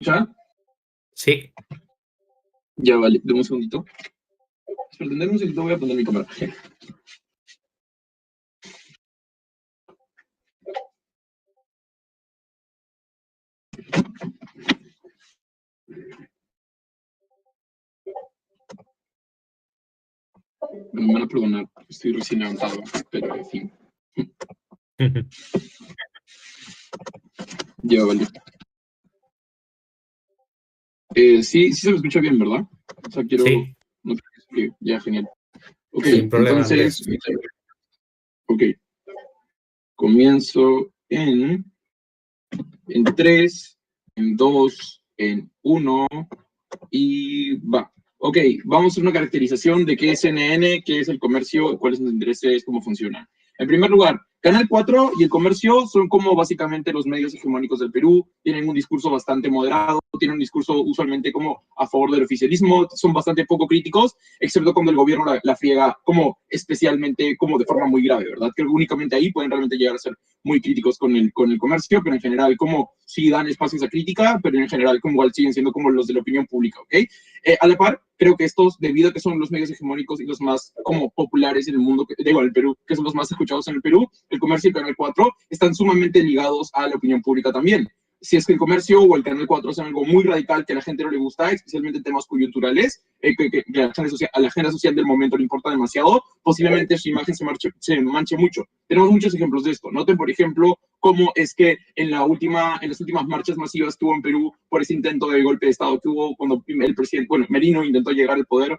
¿Ya? Sí. Ya, vale, dame un segundito. Espera, dame un segundito, voy a poner mi cámara. Me van a perdonar, estoy recién levantado, pero en fin. Ya, vale. Sí se me escucha bien, ¿verdad? O sea, quiero... Sí. No, ya, genial. Ok, Sin problema, entonces... Andrés. Ok. Comienzo en 3, en 2, en 1 y va. Ok, vamos a hacer una caracterización de qué es CNN, qué es el comercio, cuáles son los intereses, cómo funciona. En primer lugar, Canal 4 y el comercio son como básicamente los medios hegemónicos del Perú, tienen un discurso bastante moderado, tienen un discurso usualmente como a favor del oficialismo, son bastante poco críticos, excepto cuando el gobierno la friega como especialmente, como de forma muy grave, ¿verdad? Creo que únicamente ahí pueden realmente llegar a ser muy críticos con el comercio, pero en general como sí dan espacios a crítica, pero en general como igual siguen siendo como los de la opinión pública, ¿ok? A la par, creo que estos, debido a que son los medios hegemónicos y los más como populares en el mundo, digo, en el Perú, que son los más escuchados en el Perú, el comercio y el Canal 4 están sumamente ligados a la opinión pública también. Si es que el comercio o el Canal 4 hacen algo muy radical que a la gente no le gusta, especialmente temas coyunturales, que a la agenda social del momento le importa demasiado, posiblemente su imagen se manche mucho. Tenemos muchos ejemplos de esto. Noten, por ejemplo, cómo es que en las últimas marchas masivas que hubo en Perú por ese intento de golpe de Estado que hubo cuando el presidente, bueno, Merino intentó llegar al poder,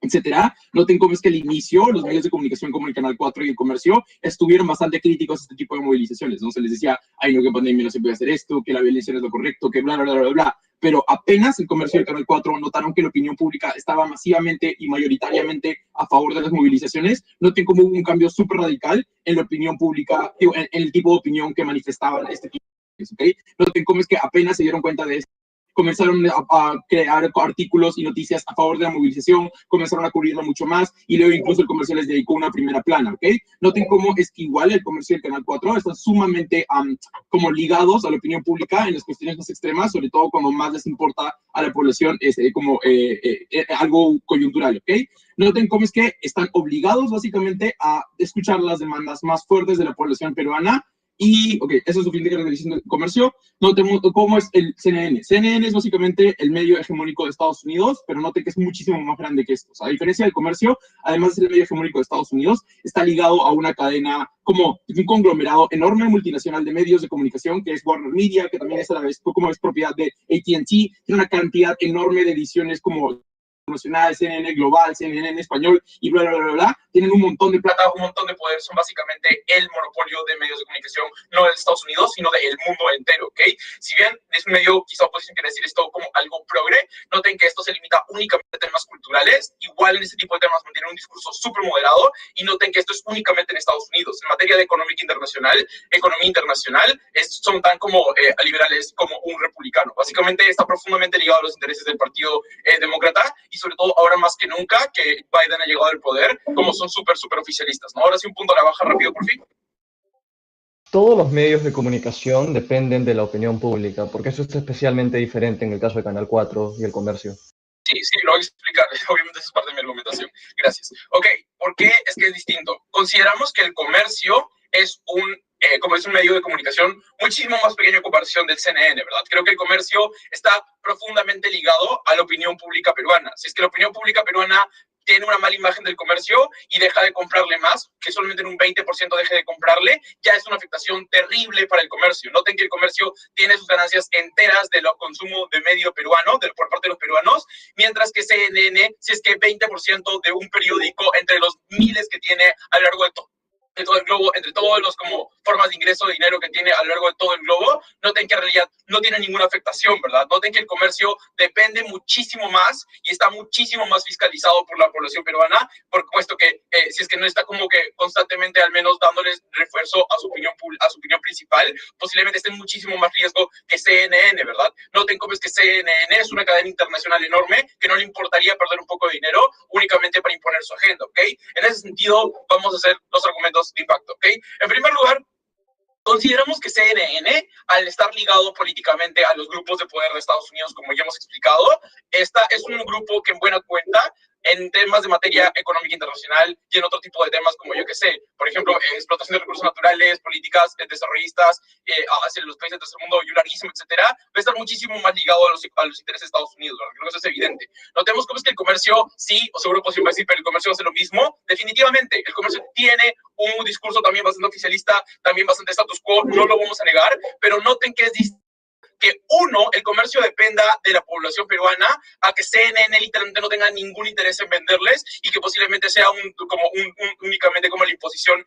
etcétera. Noten cómo es que al inicio los medios de comunicación como el Canal 4 y el comercio estuvieron bastante críticos a este tipo de movilizaciones, ¿no? Se les decía, ay, no, que en pandemia no se puede hacer esto, que la violencia no es lo correcto, que bla, bla, bla, bla, bla. Pero apenas el comercio y el Canal 4 notaron que la opinión pública estaba masivamente y mayoritariamente a favor de las movilizaciones, noten cómo hubo un cambio súper radical en la opinión pública, en el tipo de opinión que manifestaban este tipo de cosas, ¿ok? Noten cómo es que apenas se dieron cuenta de esto, comenzaron a crear artículos y noticias a favor de la movilización, comenzaron a cubrirlo mucho más y luego incluso el comercio les dedicó una primera plana, ¿ok? Noten cómo es que igual el comercio y el Canal 4 están sumamente como ligados a la opinión pública en las cuestiones más extremas, sobre todo cuando más les importa a la población como algo coyuntural, ¿ok? Noten cómo es que están obligados básicamente a escuchar las demandas más fuertes de la población peruana. Y, ok, eso es suficiente caracterización del comercio. Notemos cómo es el CNN. CNN es básicamente el medio hegemónico de Estados Unidos, pero note que es muchísimo más grande que esto. O sea, a diferencia del comercio, además de ser el medio hegemónico de Estados Unidos, está ligado a una cadena como un conglomerado enorme multinacional de medios de comunicación, que es Warner Media, que también es a la vez como es propiedad de AT&T, tiene una cantidad enorme de ediciones como nacional, CNN global, CNN en español y bla, bla, bla, bla, tienen un montón de plata, un montón de poder, son básicamente el monopolio de medios de comunicación, no de Estados Unidos, sino del mundo entero, ¿ok? Si bien es un medio, quizá oposición quiere decir esto como algo progre, noten que esto se limita únicamente a temas culturales, igual en este tipo de temas mantienen un discurso súper moderado, y noten que esto es únicamente en Estados Unidos. En materia de economía internacional, son tan como liberales como un republicano. Básicamente está profundamente ligado a los intereses del Partido Demócrata, y sobre todo ahora más que nunca que Biden ha llegado al poder, como son súper oficialistas, ¿no? Ahora sí un punto a la baja rápido, por fin. Todos los medios de comunicación dependen de la opinión pública, porque eso es especialmente diferente en el caso de Canal 4 y el comercio. Sí, lo voy a explicar. Obviamente esa es parte de mi argumentación. Gracias. Ok, ¿por qué es que es distinto? Consideramos que el comercio es como es un medio de comunicación muchísimo más pequeño en comparación del CNN, ¿verdad? Creo que el comercio está profundamente ligado a la opinión pública peruana. Si es que la opinión pública peruana tiene una mala imagen del comercio y deja de comprarle más, que solamente en un 20% deje de comprarle, ya es una afectación terrible para el comercio. Noten que el comercio tiene sus ganancias enteras de los consumo de medio peruano, por parte de los peruanos, mientras que CNN, si es que 20% de un periódico entre los miles que tiene a lo largo de todo el globo, entre todos los como formas de ingreso de dinero que tiene a lo largo de todo el globo, noten que en realidad no tiene ninguna afectación, ¿verdad? Noten que el comercio depende muchísimo más y está muchísimo más fiscalizado por la población peruana, por puesto que si es que no está como que constantemente al menos dándoles refuerzo a su opinión principal, posiblemente esté en muchísimo más riesgo que CNN, ¿verdad? Noten cómo es que CNN es una cadena internacional enorme que no le importaría perder un poco de dinero únicamente para imponer su agenda, ¿ok? En ese sentido, vamos a hacer los argumentos de impacto, ¿ok? En primer lugar, Consideramos que CNN, al estar ligado políticamente a los grupos de poder de Estados Unidos, como ya hemos explicado, esta es un grupo que en buena cuenta en temas de materia económica internacional y en otro tipo de temas como yo que sé, por ejemplo, explotación de recursos naturales, políticas desarrollistas hacia los países del tercer mundo, yularismo, etcétera, va a estar muchísimo más ligado a los intereses de Estados Unidos, ¿verdad? Creo que eso es evidente. Notemos cómo es que el comercio, sí, o seguro posible decir, pero el comercio hace lo mismo. Definitivamente, el comercio tiene un discurso también bastante oficialista, también bastante status quo, no lo vamos a negar, pero noten que es distinto que uno, el comercio dependa de la población peruana, a que CNN literalmente no tenga ningún interés en venderles y que posiblemente sea únicamente como la imposición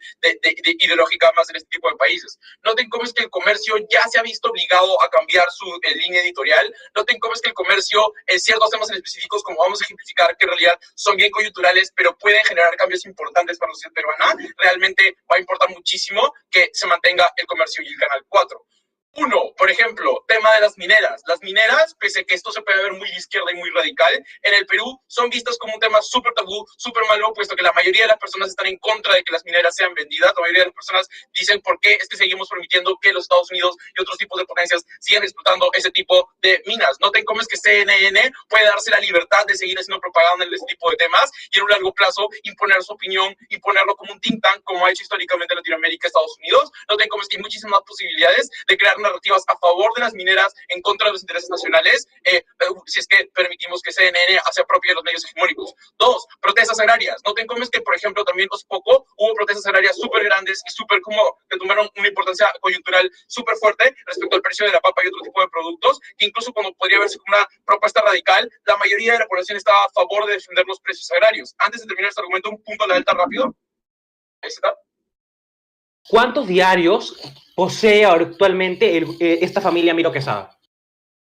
ideológica más en este tipo de países. Noten cómo es que el comercio ya se ha visto obligado a cambiar su línea editorial. Noten cómo es que el comercio en ciertos temas en específicos, como vamos a ejemplificar, que en realidad son bien coyunturales, pero pueden generar cambios importantes para la sociedad peruana, realmente va a importar muchísimo que se mantenga el comercio y el Canal 4. Uno, por ejemplo, tema de las mineras. Las mineras, pese a que esto se puede ver muy de izquierda y muy radical, en el Perú son vistas como un tema súper tabú, súper malo, puesto que la mayoría de las personas están en contra de que las mineras sean vendidas. La mayoría de las personas dicen por qué es que seguimos permitiendo que los Estados Unidos y otros tipos de potencias sigan explotando ese tipo de minas. Noten cómo es que CNN puede darse la libertad de seguir haciendo propaganda en este tipo de temas y en un largo plazo imponer su opinión, imponerlo como un think tank, como ha hecho históricamente Latinoamérica, Estados Unidos. Noten cómo es que hay muchísimas posibilidades de crear narrativas a favor de las mineras, en contra de los intereses nacionales, si es que permitimos que CNN se apropie de los medios hegemónicos. Dos, protestas agrarias. Noten cómo es que, por ejemplo, también hace poco hubo protestas agrarias súper grandes y súper como que tomaron una importancia coyuntural súper fuerte respecto al precio de la papa y otro tipo de productos, que incluso cuando podría verse como una propuesta radical, la mayoría de la población estaba a favor de defender los precios agrarios. Antes de terminar este argumento, un punto a la alta rápido. Ahí está. ¿Cuántos diarios posee actualmente esta familia Miro Quesada?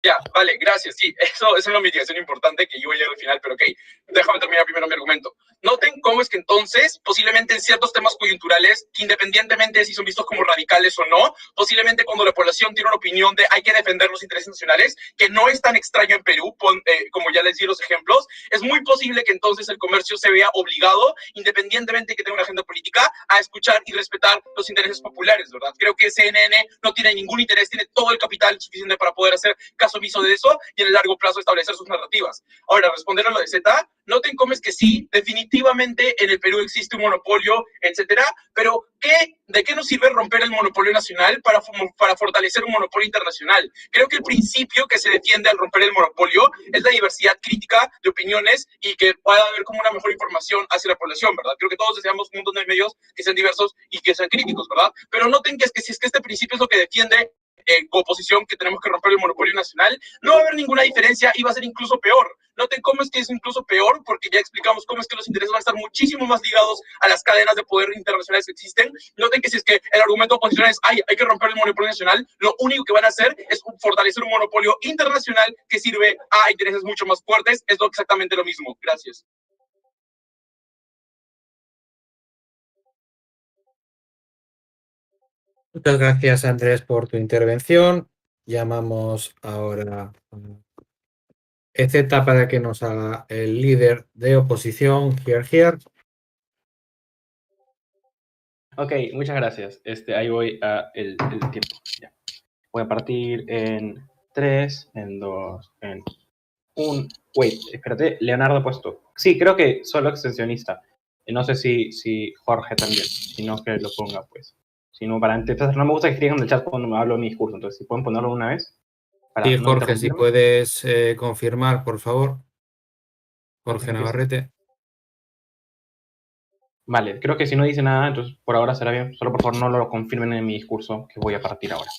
Ya, vale, gracias. Sí, eso es una mitigación importante que yo voy a llegar al final, pero ok, déjame terminar primero mi argumento. Noten cómo es que entonces, posiblemente en ciertos temas coyunturales, que independientemente de si son vistos como radicales o no, posiblemente cuando la población tiene una opinión de hay que defender los intereses nacionales, que no es tan extraño en Perú, como ya les di los ejemplos, es muy posible que entonces el comercio se vea obligado, independientemente de que tenga una agenda política, a escuchar y respetar los intereses populares, ¿verdad? Creo que CNN no tiene ningún interés, tiene todo el capital suficiente para poder hacer caso omiso de eso y en el largo plazo establecer sus narrativas. Ahora, responder a lo de Z, noten cómo es que sí, definitivamente en el Perú existe un monopolio, etcétera, pero ¿de qué nos sirve romper el monopolio nacional para fortalecer un monopolio internacional? Creo que el principio que se defiende al romper el monopolio es la diversidad crítica de opiniones y que pueda haber como una mejor información hacia la población, ¿verdad? Creo que todos deseamos un montón de medios que sean diversos y que sean críticos, ¿verdad? Pero noten que si es que este principio es lo que defiende oposición, que tenemos que romper el monopolio nacional, no va a haber ninguna diferencia y va a ser incluso peor. Noten cómo es que es incluso peor, porque ya explicamos cómo es que los intereses van a estar muchísimo más ligados a las cadenas de poder internacionales que existen. Noten que si es que el argumento oposicional es hay que romper el monopolio nacional, lo único que van a hacer es fortalecer un monopolio internacional que sirve a intereses mucho más fuertes. Es exactamente lo mismo. Gracias. Muchas gracias, Andrés, por tu intervención. Llamamos ahora a EZ para que nos haga el líder de oposición, Here. Ok, muchas gracias. Ahí voy a el tiempo. Ya. Voy a partir en 3, en 2, en 1. Wait, espérate, Leonardo ha puesto. Sí, creo que solo extensionista. No sé si Jorge también, si no que lo ponga, pues. Si no, para antes, no me gusta que escriban en el chat cuando me hablo de mi discurso, entonces si pueden ponerlo una vez. Sí, Jorge, si puedes confirmar, por favor. Jorge Navarrete. Vale, creo que si no dice nada, entonces por ahora será bien. Solo por favor no lo confirmen en mi discurso, que voy a partir ahora.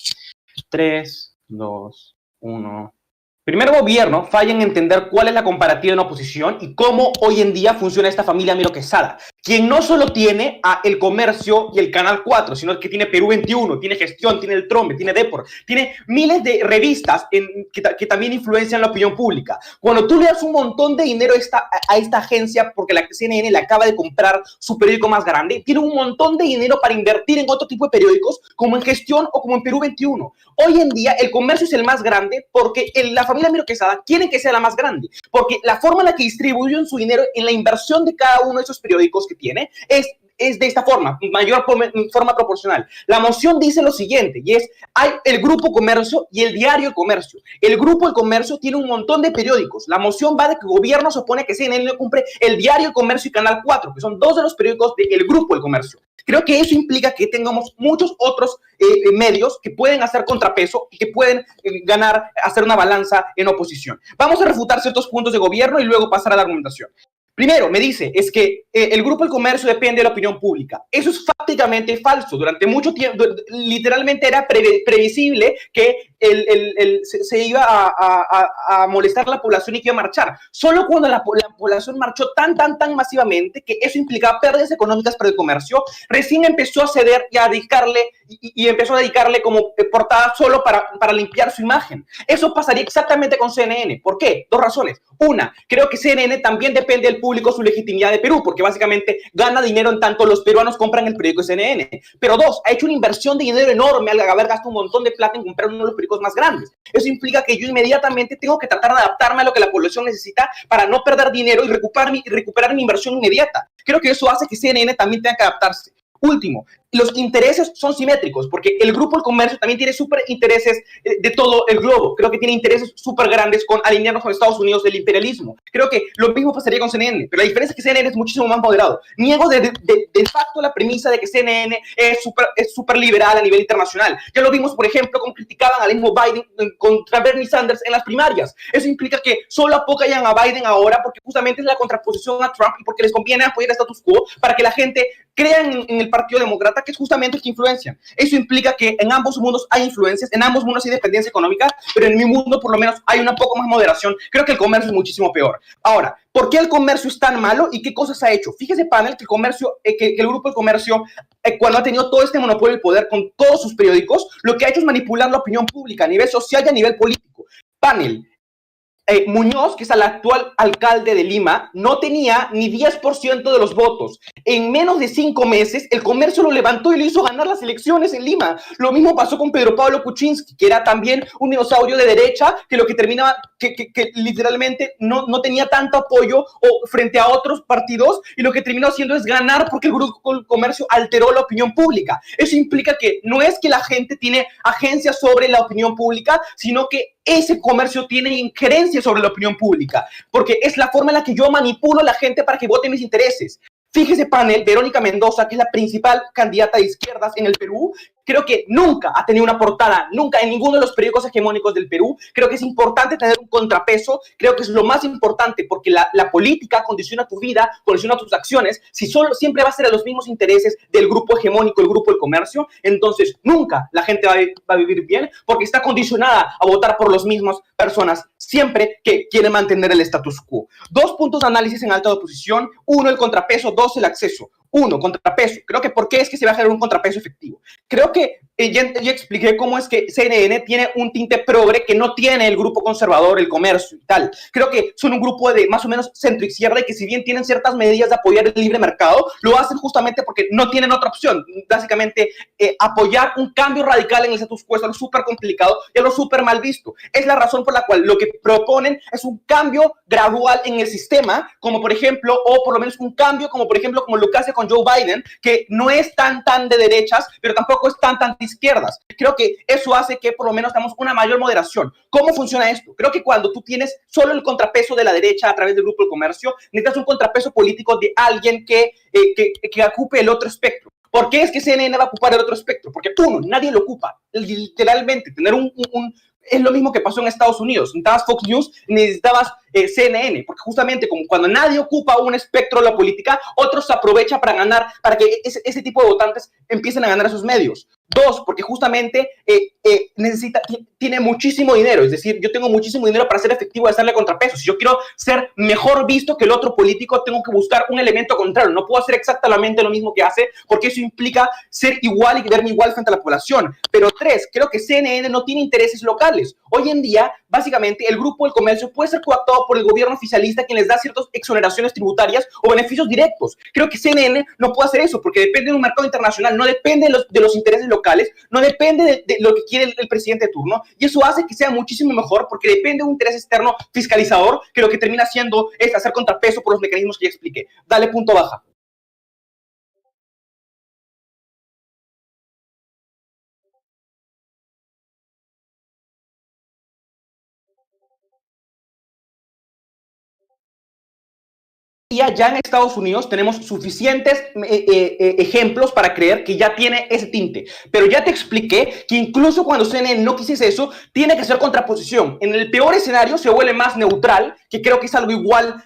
3, 2, 1. Primer gobierno falla en entender cuál es la comparativa en oposición y cómo hoy en día funciona esta familia Miro Quesada, quien no solo tiene a El Comercio y el Canal 4, sino que tiene Perú 21, tiene Gestión, tiene El Trombe, tiene Depor, tiene miles de revistas que también influencian la opinión pública. Cuando tú le das un montón de dinero a esta agencia, porque la CNN le acaba de comprar su periódico más grande, tiene un montón de dinero para invertir en otro tipo de periódicos, como en Gestión o como en Perú 21. Hoy en día El Comercio es el más grande porque la familia Miro Quesada quieren que sea la más grande, porque la forma en la que distribuyen su dinero en la inversión de cada uno de esos periódicos que tiene es es de esta forma, forma proporcional. La moción dice lo siguiente, y es, hay el Grupo Comercio y el Diario El Comercio. El Grupo El Comercio tiene un montón de periódicos. La moción va de que el gobierno se opone que CNN no cumple el Diario El Comercio y Canal 4, que son dos de los periódicos del Grupo El Comercio. Creo que eso implica que tengamos muchos otros medios que pueden hacer contrapeso y que pueden ganar, hacer una balanza en oposición. Vamos a refutar ciertos puntos de gobierno y luego pasar a la argumentación. Primero, me dice, es que el Grupo El Comercio depende de la opinión pública. Eso es prácticamente falso. Durante mucho tiempo, literalmente era previsible que se iba a molestar la población y que iba a marchar. Solo cuando la población marchó tan masivamente que eso implicaba pérdidas económicas para el comercio, recién empezó a ceder y a dedicarle, y empezó a dedicarle como portada solo para limpiar su imagen. Eso pasaría exactamente con CNN. ¿Por qué? Dos razones. Una, creo que CNN también depende del público su legitimidad de Perú, porque básicamente gana dinero en tanto los peruanos compran el periódico de CNN. Pero dos, ha hecho una inversión de dinero enorme al haber gastado un montón de plata en comprar uno de los periódicos más grandes. Eso implica que yo inmediatamente tengo que tratar de adaptarme a lo que la población necesita para no perder dinero y recuperar mi inversión inmediata. Creo que eso hace que CNN también tenga que adaptarse. Último, los intereses son simétricos, porque el Grupo El Comercio también tiene súper intereses de todo el globo. Creo que tiene intereses súper grandes con alinearnos con Estados Unidos del imperialismo. Creo que lo mismo pasaría con CNN, pero la diferencia es que CNN es muchísimo más moderado. Niego de facto la premisa de que CNN es súper liberal a nivel internacional. Ya lo vimos, por ejemplo, como criticaban al mismo Biden contra Bernie Sanders en las primarias. Eso implica que solo apoyan a Biden ahora porque justamente es la contraposición a Trump y porque les conviene apoyar el status quo para que la gente crea en el Partido Demócrata, que es justamente el que influencian. Eso implica que en ambos mundos hay influencias, en ambos mundos hay dependencia económica, pero en mi mundo por lo menos hay una poco más moderación. Creo que el comercio es muchísimo peor. Ahora, ¿por qué el comercio es tan malo y qué cosas ha hecho? Fíjese, panel, que el comercio, que el Grupo del Comercio, cuando ha tenido todo este monopolio del poder con todos sus periódicos, lo que ha hecho es manipular la opinión pública a nivel social y a nivel político. Panel, Muñoz, que es el actual alcalde de Lima, no tenía ni 10% de los votos. En menos de 5 meses, el comercio lo levantó y lo hizo ganar las elecciones en Lima. Lo mismo pasó con Pedro Pablo Kuczynski, que era también un dinosaurio de derecha, que lo que terminaba, que literalmente no tenía tanto apoyo frente a otros partidos, y lo que terminó haciendo es ganar porque el Grupo del Comercio alteró la opinión pública. Eso implica que no es que la gente tiene agencia sobre la opinión pública, sino que ese comercio tiene injerencia sobre la opinión pública, porque es la forma en la que yo manipulo a la gente para que vote mis intereses. Fíjese, panel, Verónica Mendoza, que es la principal candidata de izquierdas en el Perú, creo que nunca ha tenido una portada, nunca en ninguno de los periódicos hegemónicos del Perú. Creo que es importante tener un contrapeso, creo que es lo más importante, porque la política condiciona tu vida, condiciona tus acciones. Si siempre va a ser a los mismos intereses del grupo hegemónico, el Grupo del Comercio, entonces nunca la gente va a vivir bien, porque está condicionada a votar por las mismas personas siempre que quieren mantener el status quo. 2 puntos de análisis en alta oposición: 1, el contrapeso; 2, el acceso. 1, contrapeso. Creo que ¿por qué es que se va a generar un contrapeso efectivo? Creo que ya expliqué cómo es que CNN tiene un tinte progre que no tiene el grupo conservador, el comercio y tal. Creo que son un grupo de más o menos centro-izquierda y que si bien tienen ciertas medidas de apoyar el libre mercado, lo hacen justamente porque no tienen otra opción. Básicamente, apoyar un cambio radical en el status quo es algo súper complicado y algo súper mal visto. Es la razón por la cual lo que proponen es un cambio gradual en el sistema, como por ejemplo, o por lo menos un cambio como por ejemplo, como lo que hace con Joe Biden, que no es tan de derechas, pero tampoco es tan de izquierdas. Creo que eso hace que por lo menos tengamos una mayor moderación. ¿Cómo funciona esto? Creo que cuando tú tienes solo el contrapeso de la derecha a través del Grupo del Comercio, necesitas un contrapeso político de alguien que ocupe el otro espectro. ¿Por qué es que CNN va a ocupar el otro espectro? Porque uno, nadie lo ocupa. Literalmente, tener es lo mismo que pasó en Estados Unidos. Necesitabas Fox News, necesitabas CNN, porque justamente como cuando nadie ocupa un espectro de la política, otros se aprovechan para ganar, para que ese tipo de votantes empiecen a ganar esos medios. 2, porque justamente tiene muchísimo dinero, es decir, yo tengo muchísimo dinero para ser efectivo de hacerle contrapeso. Si yo quiero ser mejor visto que el otro político, tengo que buscar un elemento contrario. No puedo hacer exactamente lo mismo que hace, porque eso implica ser igual y verme igual frente a la población. Pero 3, creo que CNN no tiene intereses locales. Hoy en día, básicamente, el Grupo del Comercio puede ser cooptado por el gobierno oficialista, quien les da ciertas exoneraciones tributarias o beneficios directos. Creo que CNN no puede hacer eso, porque depende de un mercado internacional, no depende de los intereses locales, no depende de lo que quiere el presidente de turno, y eso hace que sea muchísimo mejor, porque depende de un interés externo fiscalizador, que lo que termina haciendo es hacer contrapeso por los mecanismos que ya expliqué. Dale punto baja. día ya en Estados Unidos tenemos suficientes ejemplos para creer que ya tiene ese tinte. Pero ya te expliqué que incluso cuando CNN no quisiese eso, tiene que ser contraposición. En el peor escenario se vuelve más neutral, que creo que es algo igual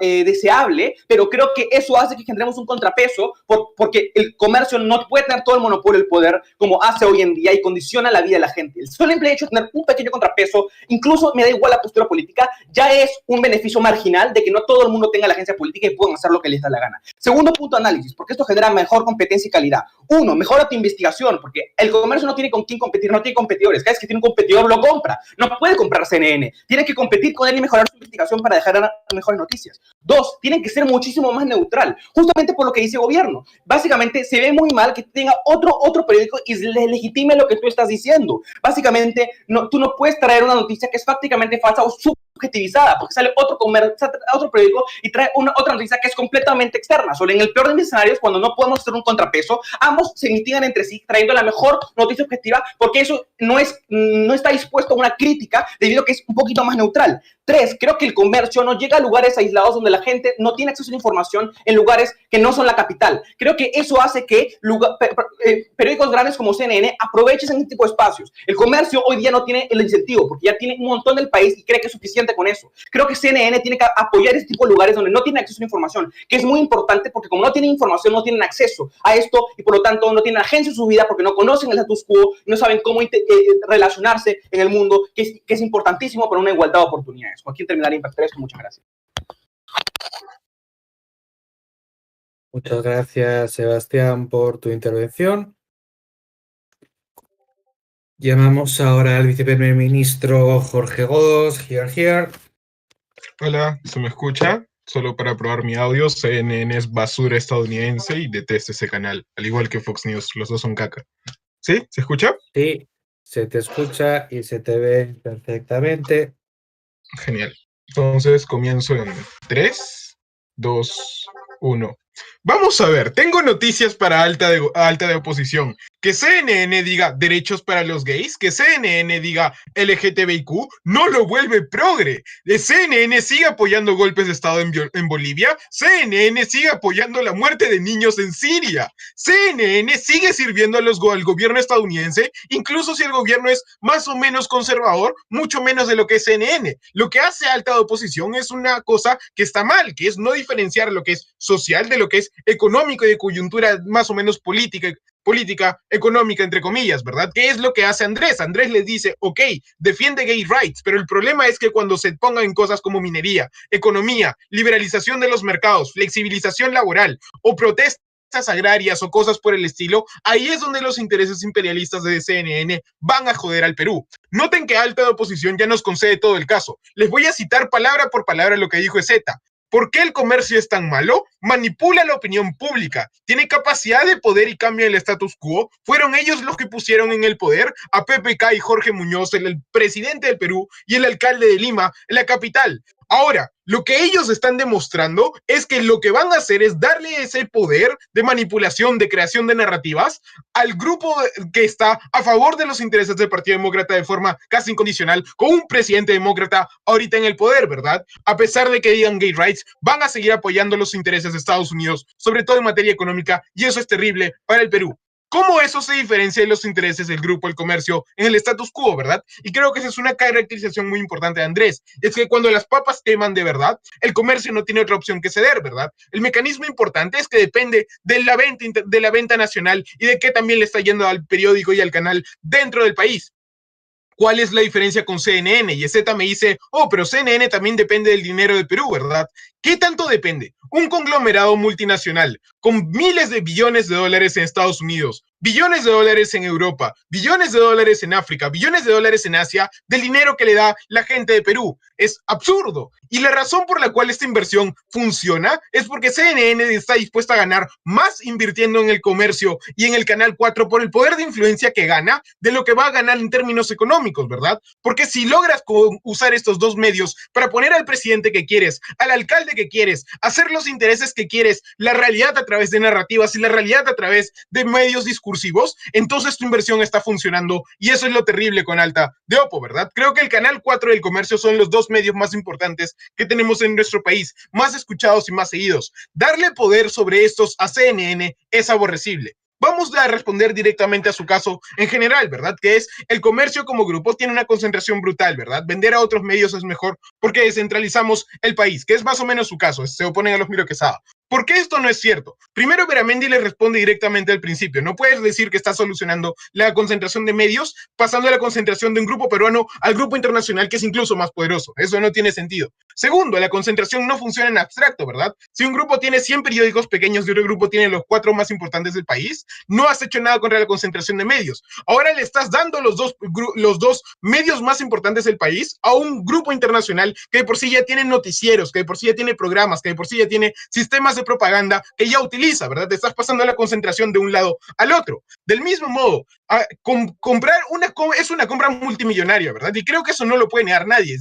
deseable, pero creo que eso hace que generemos un contrapeso porque el comercio no puede tener todo el monopolio del poder como hace hoy en día y condiciona la vida de la gente. El solo hecho de tener un pequeño contrapeso, incluso me da igual la postura política, ya es un beneficio marginal de que no todo el mundo tenga la agencia política y puedan hacer lo que les da la gana. Segundo punto de análisis, porque esto genera mejor competencia y calidad. Uno, mejora tu investigación, porque el comercio no tiene con quién competir, no tiene competidores. Cada vez que tiene un competidor lo compra. No puede comprar CNN. Tiene que competir con él y mejorar su investigación para dejar mejores noticias. Dos, tienen que ser muchísimo más neutral, justamente por lo que dice el gobierno. Básicamente se ve muy mal que tenga otro periódico y le legitime lo que tú estás diciendo. Básicamente tú no puedes traer una noticia que es prácticamente falsa o subjetivizada, porque sale otro periódico y trae otra noticia que es completamente externa. Solo en el peor de mis escenarios, cuando no podemos hacer un contrapeso, ambos se mitigan entre sí, trayendo la mejor noticia objetiva, porque eso no está dispuesto a una crítica, debido a que es un poquito más neutral. Tres, creo que el comercio no llega a lugares aislados donde la gente no tiene acceso a la información en lugares que no son la capital. Creo que eso hace que periódicos grandes como CNN aprovechen ese tipo de espacios. El comercio hoy día no tiene el incentivo, porque ya tiene un montón del país y cree que es suficiente con eso. Creo que CNN tiene que apoyar este tipo de lugares donde no tiene acceso a la información, que es muy importante porque como no tienen información, no tienen acceso a esto y por lo tanto no tienen agencia en su vida porque no conocen el status quo, no saben cómo relacionarse en el mundo, que es importantísimo para una igualdad de oportunidades. Joaquín terminaría impactar esto. Muchas gracias. Muchas gracias, Sebastián, por tu intervención. Llamamos ahora al viceprimer ministro Jorge Godos. Here. Hola, ¿se me escucha? Solo para probar mi audio, CNN es basura estadounidense y detesto ese canal, al igual que Fox News, los dos son caca. ¿Sí? ¿Se escucha? Sí, se te escucha y se te ve perfectamente. Genial. Entonces comienzo en 3, 2, 1. Vamos a ver, tengo noticias para alta de oposición. Que CNN diga derechos para los gays, que CNN diga LGTBIQ, no lo vuelve progre. CNN sigue apoyando golpes de Estado en Bolivia, CNN sigue apoyando la muerte de niños en Siria, CNN sigue sirviendo al gobierno estadounidense, incluso si el gobierno es más o menos conservador, mucho menos de lo que es CNN. Lo que hace alta de oposición es una cosa que está mal, que es no diferenciar lo que es social de lo que es económico y de coyuntura más o menos política, económica, entre comillas, ¿verdad? ¿Qué es lo que hace Andrés? Andrés les dice, ok, defiende gay rights, pero el problema es que cuando se pongan en cosas como minería, economía, liberalización de los mercados, flexibilización laboral o protestas agrarias o cosas por el estilo, ahí es donde los intereses imperialistas de CNN van a joder al Perú. Noten que alta de oposición ya nos concede todo el caso. Les voy a citar palabra por palabra lo que dijo Zeta. ¿Por qué el comercio es tan malo? Manipula la opinión pública, tiene capacidad de poder y cambia el status quo. Fueron ellos los que pusieron en el poder a PPK y Jorge Muñoz, el presidente del Perú y el alcalde de Lima, en la capital. Ahora, lo que ellos están demostrando es que lo que van a hacer es darle ese poder de manipulación, de creación de narrativas al grupo que está a favor de los intereses del Partido Demócrata de forma casi incondicional, con un presidente demócrata ahorita en el poder, ¿verdad? A pesar de que digan gay rights, van a seguir apoyando los intereses de Estados Unidos, sobre todo en materia económica, y eso es terrible para el Perú. ¿Cómo eso se diferencia de los intereses del grupo, el comercio, en el status quo, verdad? Y creo que esa es una caracterización muy importante de Andrés. Es que cuando las papas queman de verdad, el comercio no tiene otra opción que ceder, ¿verdad? El mecanismo importante es que depende de la venta nacional y de qué también le está yendo al periódico y al canal dentro del país. ¿Cuál es la diferencia con CNN? Y Z me dice, pero CNN también depende del dinero de Perú, ¿verdad? ¿Qué tanto depende? Un conglomerado multinacional con miles de billones de dólares en Estados Unidos, billones de dólares en Europa, billones de dólares en África, billones de dólares en Asia, del dinero que le da la gente de Perú. Es absurdo. Y la razón por la cual esta inversión funciona es porque CNN está dispuesta a ganar más invirtiendo en el comercio y en el Canal 4 por el poder de influencia que gana de lo que va a ganar en términos económicos, ¿verdad? Porque si logras usar estos dos medios para poner al presidente que quieres, al alcalde que quieres, hacerlos mismos intereses que quieres la realidad a través de narrativas y la realidad a través de medios discursivos, entonces tu inversión está funcionando y eso es lo terrible con Alta de Oppo, ¿verdad? Creo que el Canal 4 y el Comercio son los dos medios más importantes que tenemos en nuestro país, más escuchados y más seguidos. Darle poder sobre estos a CNN es aborrecible. Vamos a responder directamente a su caso en general, ¿verdad? Que es el comercio como grupo tiene una concentración brutal, ¿verdad? Vender a otros medios es mejor porque descentralizamos el país, que es más o menos su caso, se oponen a los Miro Quesada. ¿Por qué esto no es cierto? Primero, Beramendi le responde directamente al principio. No puedes decir que está solucionando la concentración de medios pasando de la concentración de un grupo peruano al grupo internacional, que es incluso más poderoso. Eso no tiene sentido. Segundo, la concentración no funciona en abstracto, ¿verdad? Si un grupo tiene 100 periódicos pequeños y otro grupo tiene los 4 más importantes del país, no has hecho nada contra la concentración de medios. Ahora le estás dando los dos medios más importantes del país a un grupo internacional que de por sí ya tiene noticieros, que de por sí ya tiene programas, que de por sí ya tiene sistemas de propaganda que ya utiliza, ¿verdad? Te estás pasando la concentración de un lado al otro. Del mismo modo, comprar es una compra multimillonaria, ¿verdad? Y creo que eso no lo puede negar nadie.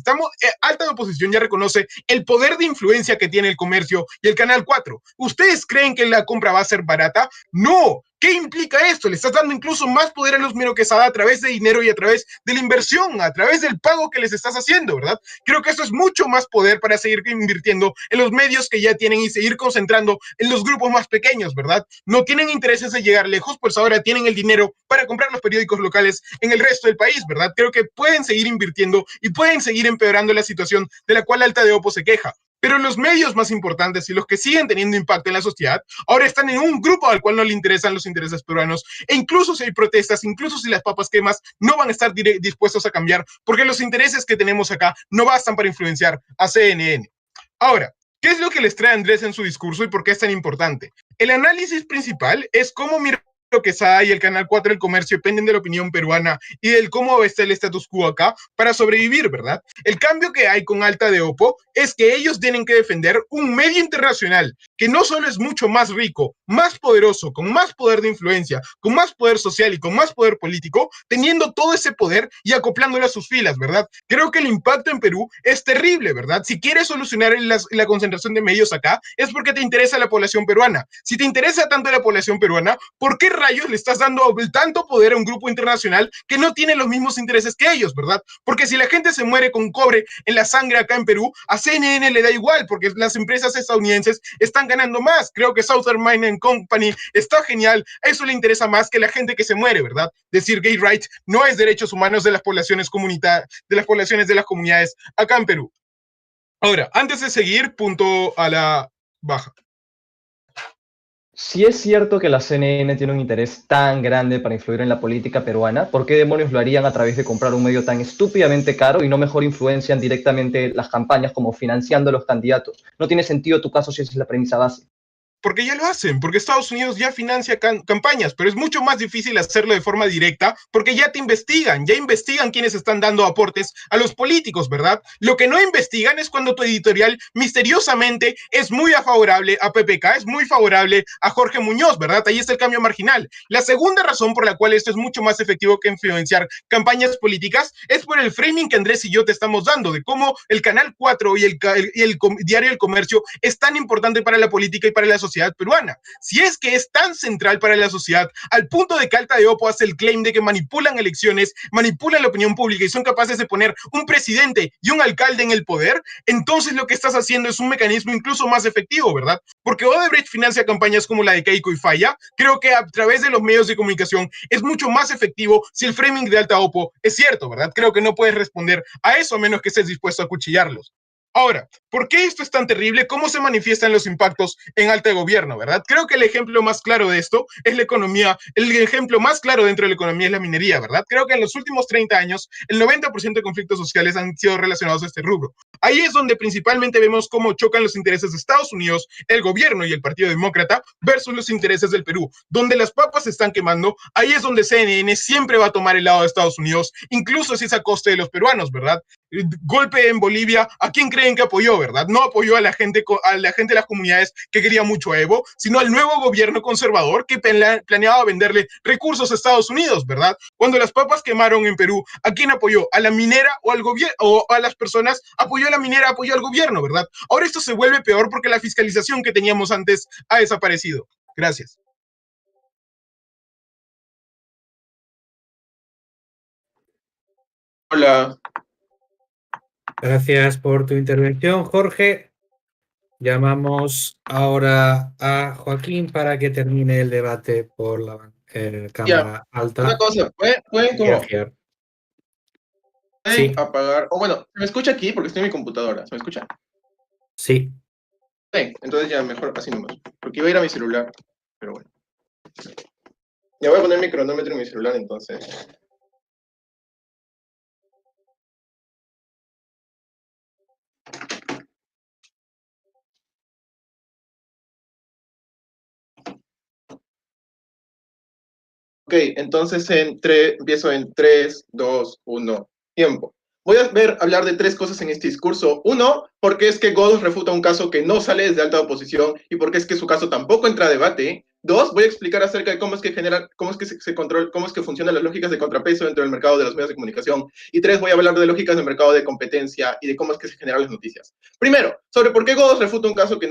Alta de Oposición ya reconoce el poder de influencia que tiene el comercio y el Canal 4. ¿Ustedes creen que la compra va a ser barata? No. ¿Qué implica esto? Le estás dando incluso más poder a los Miro Quesada a través de dinero y a través de la inversión, a través del pago que les estás haciendo, ¿verdad? Creo que eso es mucho más poder para seguir invirtiendo en los medios que ya tienen y seguir concentrando en los grupos más pequeños, ¿verdad? No tienen intereses de llegar lejos, pues ahora tienen el dinero para comprar los periódicos locales en el resto del país, ¿verdad? Creo que pueden seguir invirtiendo y pueden seguir empeorando la situación de la cual Alta de Oppo se queja. Pero los medios más importantes y los que siguen teniendo impacto en la sociedad ahora están en un grupo al cual no le interesan los intereses peruanos, e incluso si hay protestas, incluso si las papas quemas, no van a estar dispuestos a cambiar porque los intereses que tenemos acá no bastan para influenciar a CNN. Ahora, ¿qué es lo que les trae Andrés en su discurso y por qué es tan importante? El análisis principal es cómo Miro Quesada y el Canal 4 del Comercio dependen de la opinión peruana y del cómo está el status quo acá para sobrevivir, ¿verdad? El cambio que hay con Alta de Oppo es que ellos tienen que defender un medio internacional que no solo es mucho más rico, más poderoso, con más poder de influencia, con más poder social y con más poder político, teniendo todo ese poder y acoplándolo a sus filas, ¿verdad? Creo que el impacto en Perú es terrible, ¿verdad? Si quieres solucionar la concentración de medios acá, es porque te interesa la población peruana. Si te interesa tanto la población peruana, ¿por qué rayos le estás dando tanto poder a un grupo internacional que no tiene los mismos intereses que ellos, ¿verdad? Porque si la gente se muere con cobre en la sangre acá en Perú, a CNN le da igual, porque las empresas estadounidenses están ganando más. Creo que Southern Mining Company está genial, a eso le interesa más que la gente que se muere, ¿verdad? Decir gay rights no es derechos humanos de las poblaciones de las comunidades acá en Perú. Ahora, antes de seguir, punto a la baja. Si es cierto que la CNN tiene un interés tan grande para influir en la política peruana, ¿por qué demonios lo harían a través de comprar un medio tan estúpidamente caro y no mejor influencian directamente las campañas como financiando a los candidatos? No tiene sentido tu caso si esa es la premisa base. Porque ya lo hacen, porque Estados Unidos ya financia campañas, pero es mucho más difícil hacerlo de forma directa porque ya investigan quiénes están dando aportes a los políticos, ¿verdad? Lo que no investigan es cuando tu editorial misteriosamente es muy favorable a PPK, es muy favorable a Jorge Muñoz, ¿verdad? Ahí está el cambio marginal. La segunda razón por la cual esto es mucho más efectivo que influenciar campañas políticas es por el framing que Andrés y yo te estamos dando, de cómo el Canal 4 y el diario El Comercio es tan importante para la política y para la sociedad peruana. Si es que es tan central para la sociedad, al punto de que Alta de Oppo hace el claim de que manipulan elecciones, manipulan la opinión pública y son capaces de poner un presidente y un alcalde en el poder, entonces lo que estás haciendo es un mecanismo incluso más efectivo, ¿verdad? Porque Odebrecht financia campañas como la de Keiko y Falla. Creo que a través de los medios de comunicación es mucho más efectivo si el framing de Alta Oppo es cierto, ¿verdad? Creo que no puedes responder a eso a menos que estés dispuesto a acuchillarlos. Ahora, ¿por qué esto es tan terrible? ¿Cómo se manifiestan los impactos en Alta de Gobierno, verdad? Creo que el ejemplo más claro de esto es la economía, el ejemplo más claro dentro de la economía es la minería, ¿verdad? Creo que en los últimos 30 años, el 90% de conflictos sociales han sido relacionados a este rubro. Ahí es donde principalmente vemos cómo chocan los intereses de Estados Unidos, el gobierno y el Partido Demócrata versus los intereses del Perú. Donde las papas se están quemando, ahí es donde CNN siempre va a tomar el lado de Estados Unidos, incluso si es a costa de los peruanos, ¿verdad? golpe en Bolivia, ¿a quién creen que apoyó, verdad? No apoyó a la gente de las comunidades que quería mucho a Evo, sino al nuevo gobierno conservador que planeaba venderle recursos a Estados Unidos, ¿verdad? Cuando las papas quemaron en Perú, ¿a quién apoyó? ¿A la minera o al gobierno? ¿O a las personas? Apoyó a la minera, apoyó al gobierno, ¿verdad? Ahora esto se vuelve peor porque la fiscalización que teníamos antes ha desaparecido. Gracias. Hola. Gracias por tu intervención, Jorge. Llamamos ahora a Joaquín para que termine el debate por la cámara alta. Una cosa, pueden como Sí, apagar, o bueno, ¿se me escucha aquí? Porque estoy en mi computadora, ¿se me escucha? sí. Sí, entonces ya mejor así nomás, porque iba a ir a mi celular, pero bueno. Ya voy a poner mi cronómetro en mi celular entonces. Ok, entonces empiezo en 3, 2, 1, tiempo. Voy a hablar de tres cosas en este discurso. Uno, porque es que Godos refuta un caso que no sale desde alta oposición y porque es que su caso tampoco entra a debate. Dos, voy a explicar acerca de cómo es que cómo es que funcionan las lógicas de contrapeso dentro del mercado de los medios de comunicación. Y tres, voy a hablar de lógicas de mercado de competencia y de cómo es que se generan las noticias. Primero, sobre por qué Godos refuta un caso que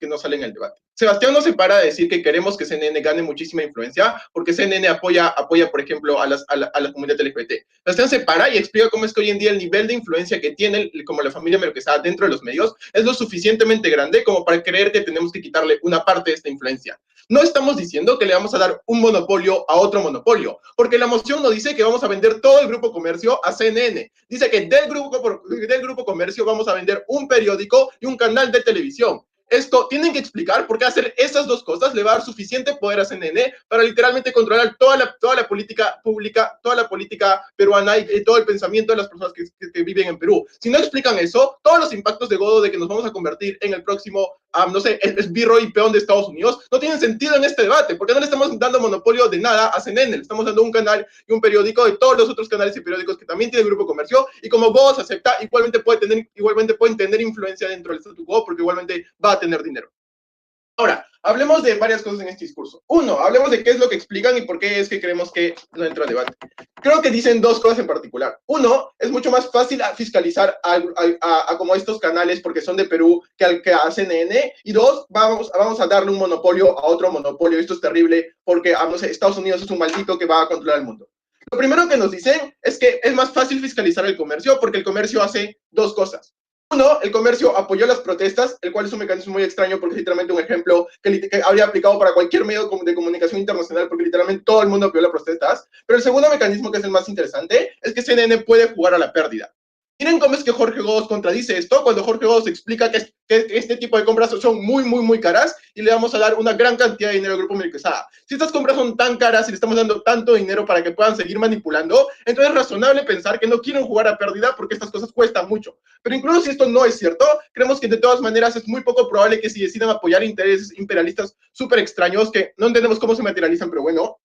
no sale en el debate. Sebastián no se para de decir que queremos que CNN gane muchísima influencia porque CNN apoya por ejemplo, a la comunidad LGBT. Sebastián se para y explica cómo es que hoy en día el nivel de influencia que tiene como la familia Merquesada dentro de los medios es lo suficientemente grande como para creer que tenemos que quitarle una parte de esta influencia. No estamos diciendo que le vamos a dar un monopolio a otro monopolio, porque la moción no dice que vamos a vender todo el grupo comercio a CNN. Dice que del grupo comercio vamos a vender un periódico y un canal de televisión. Esto tienen que explicar por qué hacer esas dos cosas le va a dar suficiente poder a CNN para literalmente controlar toda la política pública, toda la política peruana y todo el pensamiento de las personas que viven en Perú. Si no explican eso, todos los impactos de Godo de que nos vamos a convertir en el próximo, no sé, el esbirro y peón de Estados Unidos, no tienen sentido en este debate, porque no le estamos dando monopolio de nada a CNN, le estamos dando un canal y un periódico de todos los otros canales y periódicos que también tiene el Grupo Comercio, y como Godo se acepta, igualmente pueden tener influencia dentro del statu quo, porque igualmente va a tener dinero. Ahora, hablemos de varias cosas en este discurso. Uno, hablemos de qué es lo que explican y por qué es que creemos que no entra a debate. Creo que dicen dos cosas en particular. Uno, es mucho más fácil fiscalizar a como estos canales porque son de Perú que a CNN. Y dos, vamos a darle un monopolio a otro monopolio. Esto es terrible porque, no sé, Estados Unidos es un maldito que va a controlar el mundo. Lo primero que nos dicen es que es más fácil fiscalizar el comercio porque el comercio hace dos cosas. Uno, el comercio apoyó las protestas, el cual es un mecanismo muy extraño porque es literalmente un ejemplo que habría aplicado para cualquier medio de comunicación internacional porque literalmente todo el mundo apoyó las protestas. Pero el segundo mecanismo, que es el más interesante, es que CNN puede jugar a la pérdida. Miren cómo es que Jorge Godos contradice esto cuando Jorge Godos explica que este tipo de compras son muy, muy, muy caras y le vamos a dar una gran cantidad de dinero al Grupo Merquesada. Si estas compras son tan caras y le estamos dando tanto dinero para que puedan seguir manipulando, entonces es razonable pensar que no quieren jugar a pérdida porque estas cosas cuestan mucho. Pero incluso si esto no es cierto, creemos que de todas maneras es muy poco probable que si decidan apoyar intereses imperialistas súper extraños que no entendemos cómo se materializan, pero bueno,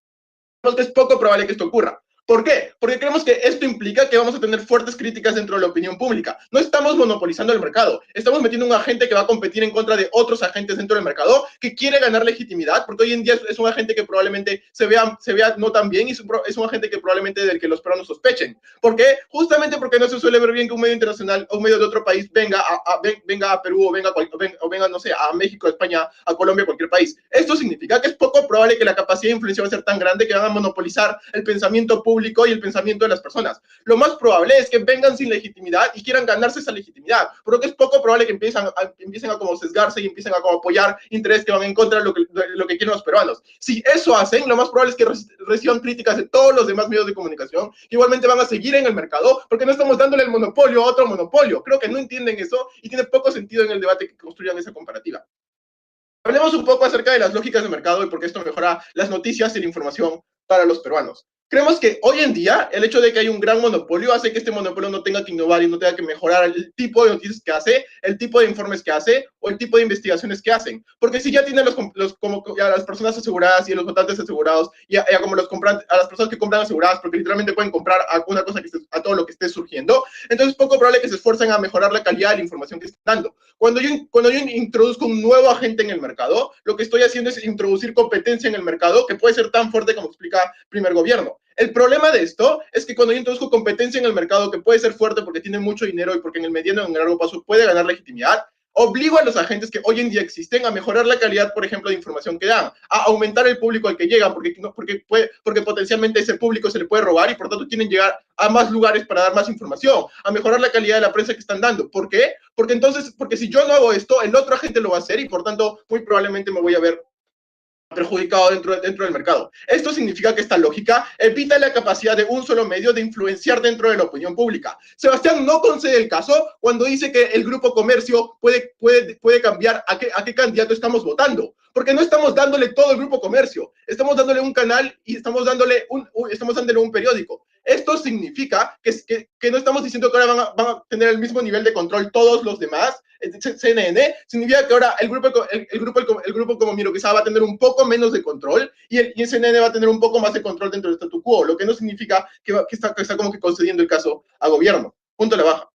creemos que es poco probable que esto ocurra. ¿Por qué? Porque creemos que esto implica que vamos a tener fuertes críticas dentro de la opinión pública. No estamos monopolizando el mercado, estamos metiendo un agente que va a competir en contra de otros agentes dentro del mercado que quiere ganar legitimidad, porque hoy en día es un agente que probablemente se vea no tan bien y es un agente que probablemente del que los peruanos sospechen. ¿Por qué? Justamente porque no se suele ver bien que un medio internacional o un medio de otro país venga a Perú o venga, no sé, a México, a España, a Colombia, a cualquier país. Esto significa que es poco probable que la capacidad de influencia va a ser tan grande que van a monopolizar el pensamiento público y el pensamiento de las personas. Lo más probable es que vengan sin legitimidad y quieran ganarse esa legitimidad, pero que es poco probable que empiecen a como sesgarse y empiecen a como apoyar intereses que van en contra de lo que quieren los peruanos. Si eso hacen, lo más probable es que reciban críticas de todos los demás medios de comunicación, que igualmente van a seguir en el mercado, porque no estamos dándole el monopolio a otro monopolio. Creo que no entienden eso y tiene poco sentido en el debate que construyan esa comparativa. Hablemos un poco acerca de las lógicas de mercado y por qué esto mejora las noticias y la información para los peruanos. Creemos que hoy en día el hecho de que hay un gran monopolio hace que este monopolio no tenga que innovar y no tenga que mejorar el tipo de noticias que hace, el tipo de informes que hace o el tipo de investigaciones que hacen. Porque si ya tienen como ya las personas aseguradas y los votantes asegurados, ya como a las personas que compran aseguradas, porque literalmente pueden comprar a una cosa a todo lo que esté surgiendo, entonces es poco probable que se esfuercen a mejorar la calidad de la información que están dando. Cuando yo introduzco un nuevo agente en el mercado, lo que estoy haciendo es introducir competencia en el mercado que puede ser tan fuerte como explica el primer gobierno. El problema de esto es que cuando yo introduzco competencia en el mercado que puede ser fuerte porque tiene mucho dinero y porque en el mediano y en el largo plazo puede ganar legitimidad, obligo a los agentes que hoy en día existen a mejorar la calidad, por ejemplo, de información que dan, a aumentar el público al que llegan, porque potencialmente ese público se le puede robar y por tanto tienen que llegar a más lugares para dar más información, a mejorar la calidad de la prensa que están dando. ¿Por qué? Porque si yo no hago esto, el otro agente lo va a hacer y por tanto muy probablemente me voy a ver perjudicado dentro del mercado. Esto significa que esta lógica evita la capacidad de un solo medio de influenciar dentro de la opinión pública. Sebastián no concede el caso cuando dice que el grupo comercio puede cambiar a qué candidato estamos votando, porque no estamos dándole todo el grupo comercio, estamos dándole un canal y estamos dándole un periódico. Esto significa que no estamos diciendo que ahora van a tener el mismo nivel de control todos los demás. CNN significa que ahora el grupo como Miro Quesada va a tener un poco menos de control y el CNN va a tener un poco más de control dentro del statu quo, lo que no significa que está como que concediendo el caso a gobierno. Punto a la baja.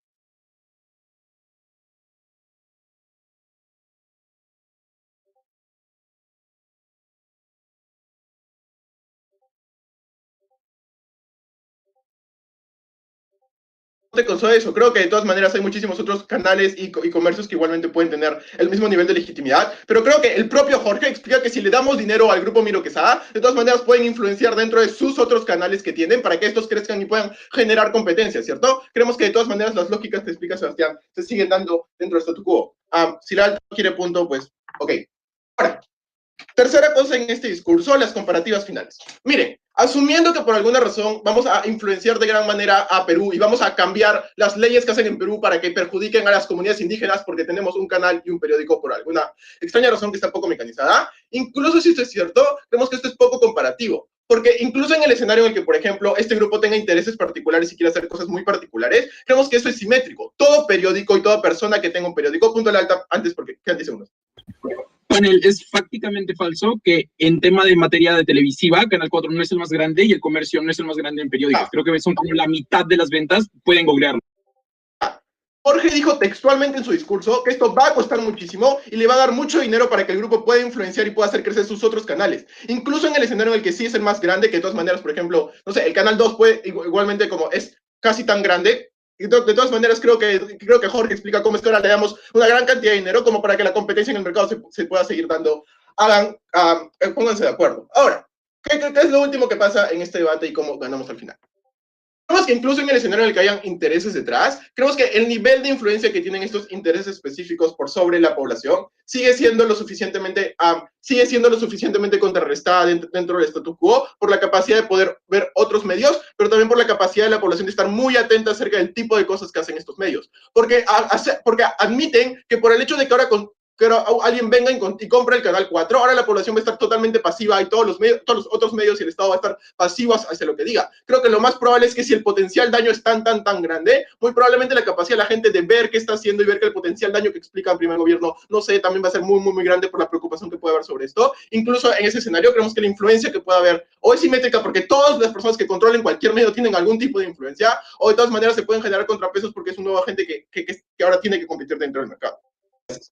Con eso, creo que de todas maneras hay muchísimos otros canales y comercios que igualmente pueden tener el mismo nivel de legitimidad, pero creo que el propio Jorge explica que si le damos dinero al grupo Miro Quesada, de todas maneras pueden influenciar dentro de sus otros canales que tienen para que estos crezcan y puedan generar competencia, ¿cierto? Creemos que de todas maneras las lógicas que explica Sebastián se siguen dando dentro del statu quo. Si la alta quiere punto, pues, ok. Ahora, tercera cosa en este discurso, las comparativas finales. Miren, asumiendo que por alguna razón vamos a influenciar de gran manera a Perú y vamos a cambiar las leyes que hacen en Perú para que perjudiquen a las comunidades indígenas porque tenemos un canal y un periódico por alguna extraña razón que está poco mecanizada, incluso si esto es cierto, vemos que esto es poco comparativo. Porque incluso en el escenario en el que, por ejemplo, este grupo tenga intereses particulares y quiera hacer cosas muy particulares, creemos que eso es simétrico. Todo periódico y toda persona que tenga un periódico, punto a la alta, antes porque quedan 10 segundos. Panel, es fácticamente falso que en tema de materia de televisiva, Canal 4 no es el más grande y el comercio no es el más grande en periódicos. Creo que son como la mitad de las ventas, pueden googlearlo. Jorge dijo textualmente en su discurso que esto va a costar muchísimo y le va a dar mucho dinero para que el grupo pueda influenciar y pueda hacer crecer sus otros canales. Incluso en el escenario en el que sí es el más grande, que de todas maneras, por ejemplo, no sé, el Canal 2 puede igualmente como es casi tan grande. Y de todas maneras, creo que Jorge explica cómo es que ahora le damos una gran cantidad de dinero como para que la competencia en el mercado se pueda seguir dando. Pónganse de acuerdo. Ahora, ¿qué es lo último que pasa en este debate y cómo ganamos al final? Creemos que incluso en el escenario en el que hayan intereses detrás, creemos que el nivel de influencia que tienen estos intereses específicos por sobre la población sigue siendo lo suficientemente contrarrestada dentro del statu quo por la capacidad de poder ver otros medios, pero también por la capacidad de la población de estar muy atenta acerca del tipo de cosas que hacen estos medios. Porque admiten que por el hecho de que ahora alguien venga y compre el Canal 4, ahora la población va a estar totalmente pasiva y todos los otros medios y el Estado va a estar pasivos hacia lo que diga. Creo que lo más probable es que si el potencial daño es tan grande, muy probablemente la capacidad de la gente de ver qué está haciendo y ver que el potencial daño que explica el primer gobierno, no sé, también va a ser muy grande por la preocupación que puede haber sobre esto. Incluso en ese escenario creemos que la influencia que puede haber o es simétrica porque todas las personas que controlen cualquier medio tienen algún tipo de influencia, o de todas maneras se pueden generar contrapesos porque es un nuevo agente que ahora tiene que competir dentro del mercado. Gracias.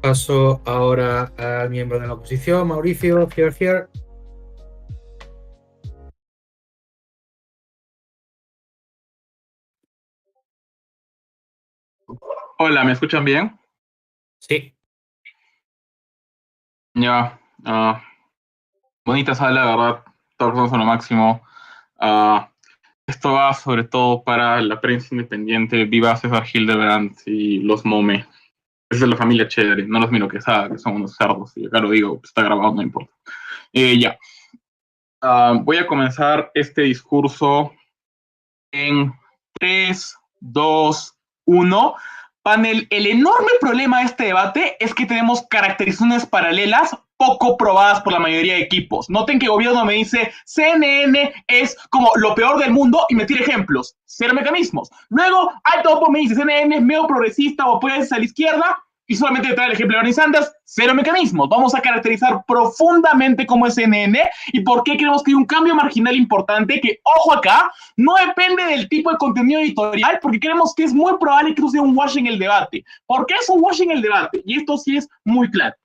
Paso ahora al miembro de la oposición, Mauricio, here. Hola, ¿me escuchan bien? Sí. Ya, bonita sala, la verdad, todos son lo máximo. Ah, Esto va sobre todo para la prensa independiente, viva César Hildebrand y los Mome. Esa es la familia chévere, no los Miro Quesada, que son unos cerdos, y acá lo digo, está grabado, no importa. Ya, voy a comenzar este discurso en 3, 2, 1. Panel, el enorme problema de este debate es que tenemos caracterizaciones paralelas poco probadas por la mayoría de equipos. Noten que el gobierno me dice CNN es como lo peor del mundo y me tira ejemplos, cero mecanismos. Luego, Topo me dice CNN es medio progresista o puede ser a la izquierda y solamente trae el ejemplo de Bernie Sanders, cero mecanismos. Vamos a caracterizar profundamente cómo es CNN y por qué creemos que hay un cambio marginal importante que, ojo acá, no depende del tipo de contenido editorial, porque creemos que es muy probable que eso sea un wash en el debate. ¿Por qué es un wash en el debate? Y esto sí es muy claro.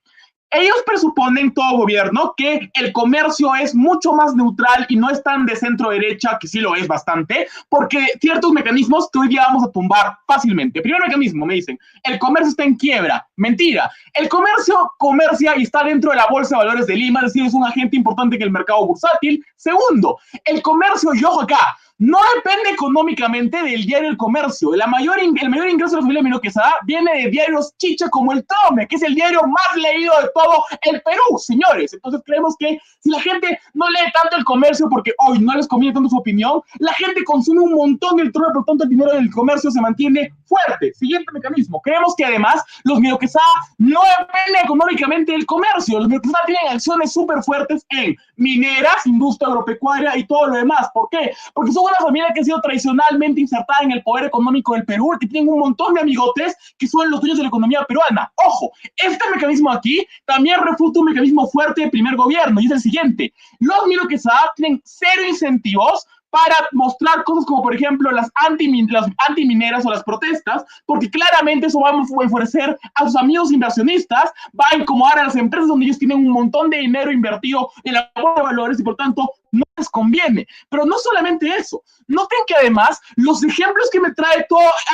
Ellos presuponen, todo gobierno, que el comercio es mucho más neutral y no es tan de centro derecha, que sí lo es bastante, porque ciertos mecanismos que hoy día vamos a tumbar fácilmente. Primer mecanismo, me dicen, el comercio está en quiebra. Mentira. El comercio comercia y está dentro de la Bolsa de Valores de Lima, es decir, es un agente importante en el mercado bursátil. Segundo, el comercio, y ojo acá, no depende económicamente del diario El Comercio. El mayor ingreso de la familia Miro Quesada viene de diarios chicha como el Trome, que es el diario más leído de todo el Perú, señores. Entonces creemos que si la gente no lee tanto El Comercio porque hoy no les conviene tanto su opinión, la gente consume un montón del Trome, por tanto el dinero del comercio se mantiene fuerte. Siguiente mecanismo. Creemos que además los Miro Quesada no dependen económicamente del comercio. Los Miro Quesada tienen acciones súper fuertes en mineras, industria agropecuaria y todo lo demás. ¿Por qué? Porque son una familia que ha sido tradicionalmente insertada en el poder económico del Perú, que tienen un montón de amigotes que son los dueños de la economía peruana. Ojo, este mecanismo aquí también refuta un mecanismo fuerte del primer gobierno, y es el siguiente. Los Miro Quesada tienen cero incentivos para mostrar cosas como, por ejemplo, las antimineras o las protestas, porque claramente eso va a favorecer a sus amigos inversionistas, va a incomodar a las empresas donde ellos tienen un montón de dinero invertido en la bolsa de valores y, por tanto, no les conviene. Pero no solamente eso. Noten que además los ejemplos que me trae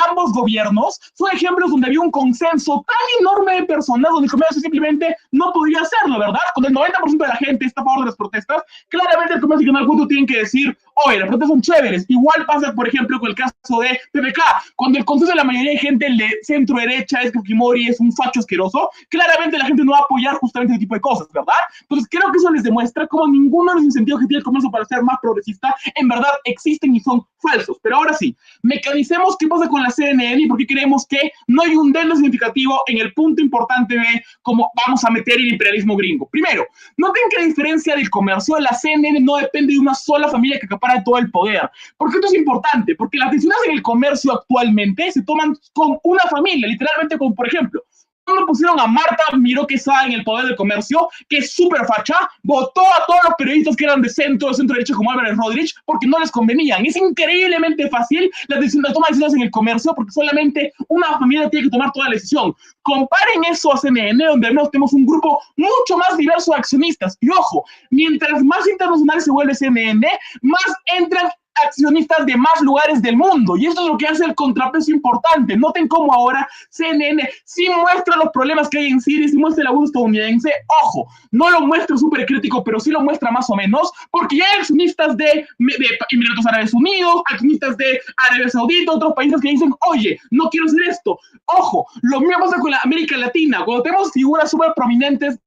ambos gobiernos son ejemplos donde había un consenso tan enorme de personas donde el comercio simplemente no podía hacerlo, ¿verdad? Cuando el 90% de la gente está a favor de las protestas, claramente el comercio y Canal 4 tienen que decir, oye, las protestas son chéveres. Igual pasa, por ejemplo, con el caso de PPK. Cuando el consenso de la mayoría de gente, el de centro derecha, es que Fujimori es un facho asqueroso, claramente la gente no va a apoyar justamente ese tipo de cosas, ¿verdad? Entonces creo que eso les demuestra cómo ninguno de los incentivos que tiene el comercio para ser más progresista en verdad existen y son falsos. Pero ahora sí, mecanicemos qué pasa con la CNN y por qué creemos que no hay un dedo significativo en el punto importante de cómo vamos a meter el imperialismo gringo. Primero, noten que a diferencia del comercio, la CNN no depende de una sola familia que acapara todo el poder. ¿Por qué esto es importante? Porque las decisiones en el comercio actualmente se toman con una familia, literalmente con, por ejemplo, cuando pusieron a Marta Miro Quesada en el poder del comercio, que es súper facha, votó a todos los periodistas que eran de centro derecha como Álvarez Rodríguez porque no les convenían. Es increíblemente fácil la toma de decisiones en el comercio porque solamente una familia tiene que tomar toda la decisión. Comparen eso a CNN, donde al menos tenemos un grupo mucho más diverso de accionistas. Y ojo, mientras más internacional se vuelve CNN, más entran accionistas de más lugares del mundo, y esto es lo que hace el contrapeso importante. Noten cómo ahora CNN sí muestra los problemas que hay en Siria, sí muestra el abuso estadounidense. Ojo, no lo muestra súper crítico, pero sí lo muestra más o menos, porque ya hay accionistas de Emiratos Árabes Unidos, accionistas de Arabia Saudita, otros países que dicen, oye, no quiero hacer esto. Ojo, lo mismo pasa con la América Latina, cuando tenemos figuras súper prominentes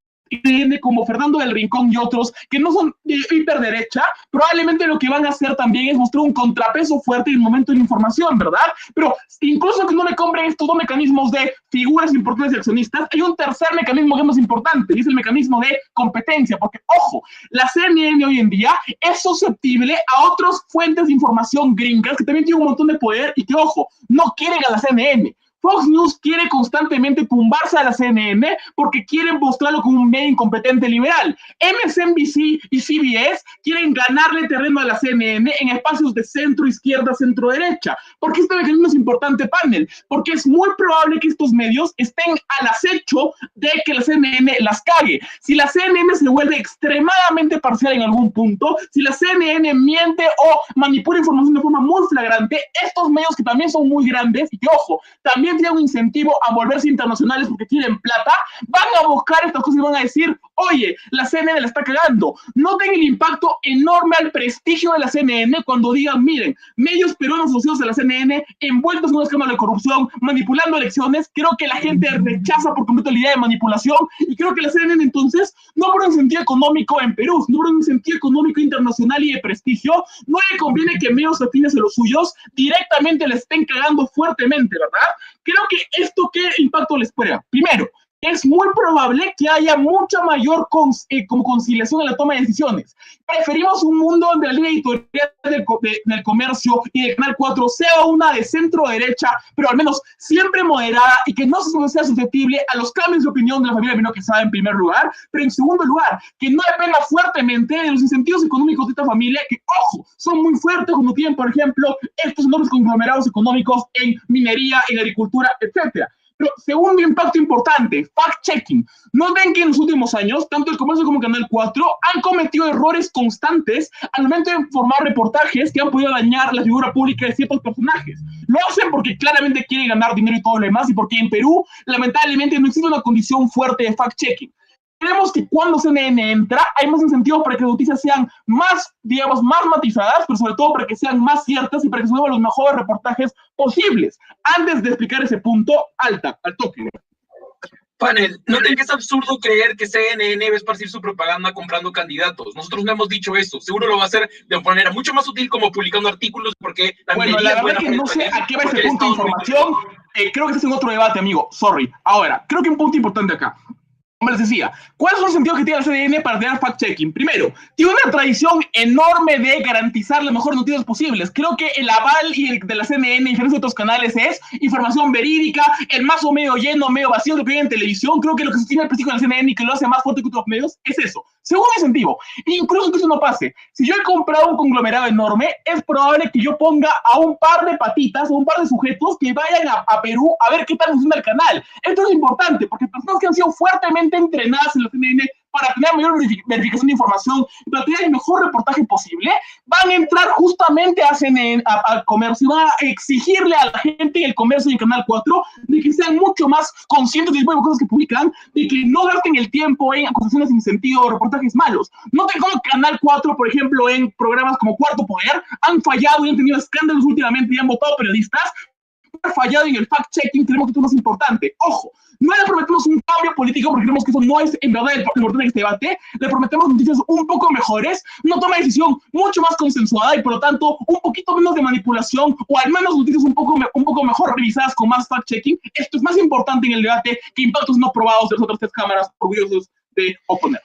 como Fernando del Rincón y otros que no son de hiperderecha, probablemente lo que van a hacer también es mostrar un contrapeso fuerte en el momento de la información, ¿verdad? Pero incluso que no me compren estos dos mecanismos de figuras importantes y accionistas, hay un tercer mecanismo que es más importante, y es el mecanismo de competencia, porque, ojo, la CNN hoy en día es susceptible a otras fuentes de información gringas que también tienen un montón de poder y que, ojo, no quieren a la CNN. Fox News quiere constantemente tumbarse a la CNN porque quieren mostrarlo como un medio incompetente liberal. MSNBC y CBS quieren ganarle terreno a la CNN en espacios de centro-izquierda, centro-derecha. ¿Por qué este mecanismo es importante, panel? Porque es muy probable que estos medios estén al acecho de que la CNN las cague. Si la CNN se vuelve extremadamente parcial en algún punto, si la CNN miente o manipula información de forma muy flagrante, estos medios que también son muy grandes, y ojo, también tienen un incentivo a volverse internacionales porque tienen plata, van a buscar estas cosas y van a decir, oye, la CNN la está cagando. Noten el impacto enorme al prestigio de la CNN cuando digan, miren, medios peruanos asociados a la CNN envueltos en un escándalo de corrupción, manipulando elecciones. Creo que la gente rechaza por completo la idea de manipulación y creo que la CNN entonces, no por un sentido económico en Perú, no por un sentido económico internacional y de prestigio, no le conviene que medios afines a los suyos directamente le estén cagando fuertemente, ¿verdad? Creo que esto, ¿qué impacto les prueba? Primero, es muy probable que haya mucha mayor como conciliación en la toma de decisiones. Preferimos un mundo donde la línea editorial del comercio y de Canal 4 sea una de centro derecha, pero al menos siempre moderada y que no sea susceptible a los cambios de opinión de la familia Menor Quesada en primer lugar, pero en segundo lugar, que no dependa fuertemente de los incentivos económicos de esta familia que, ojo, son muy fuertes cuando tienen, por ejemplo, estos enormes conglomerados económicos en minería, en agricultura, etcétera. Pero segundo impacto importante, fact-checking. No ven que en los últimos años, tanto el comercio como Canal 4 han cometido errores constantes al momento de formar reportajes que han podido dañar la figura pública de ciertos personajes. Lo hacen porque claramente quieren ganar dinero y todo lo demás, y porque en Perú, lamentablemente, no existe una condición fuerte de fact-checking. Creemos que cuando CNN entra, hay más incentivos para que las noticias sean más, digamos, más matizadas, pero sobre todo para que sean más ciertas y para que se muevan los mejores reportajes posibles. Antes de explicar ese punto, al toque. Panel, noten que es absurdo creer que CNN va a esparcir su propaganda comprando candidatos. Nosotros no hemos dicho eso. Seguro lo va a hacer de manera mucho más útil como publicando artículos porque la verdad es que no sé a qué va ese punto de información. Creo que estás en otro debate, amigo. Sorry. Ahora, creo que un punto importante acá. Como les decía, ¿cuáles son los sentidos que tiene la CNN para tener fact-checking? Primero, tiene una tradición enorme de garantizar las mejores noticias posibles. Creo que el aval de la CNN y diferentes otros canales es información verídica, el más o medio lleno, medio vacío que piden en televisión. Creo que lo que sostiene el prestigio de la CNN y que lo hace más fuerte que otros medios es eso. Segundo incentivo, incluso que eso no pase. Si yo he comprado un conglomerado enorme, es probable que yo ponga a un par de patitas, o un par de sujetos que vayan a Perú a ver qué tal funciona el canal. Esto es importante, porque personas que han sido fuertemente entrenadas en la CNN para tener mayor verificación de información, para tener el mejor reportaje posible, van a entrar justamente a CNN, al comercio, y van a exigirle a la gente en el comercio y en Canal 4 de que sean mucho más conscientes de tipo de cosas que publican, de que no gasten el tiempo en acusaciones sin sentido o reportajes malos. No tengo Canal 4, por ejemplo, en programas como Cuarto Poder, han fallado y han tenido escándalos últimamente y han votado periodistas, fallado en el fact-checking. Creemos que esto no es importante. Ojo, no le prometemos un cambio político porque creemos que eso no es en verdad el importante en este debate. Le prometemos noticias un poco mejores, una toma de decisión mucho más consensuada y por lo tanto un poquito menos de manipulación, o al menos noticias un poco mejor revisadas con más fact-checking. Esto es más importante en el debate que impactos no probados de las otras tres cámaras orgullosos de oponer.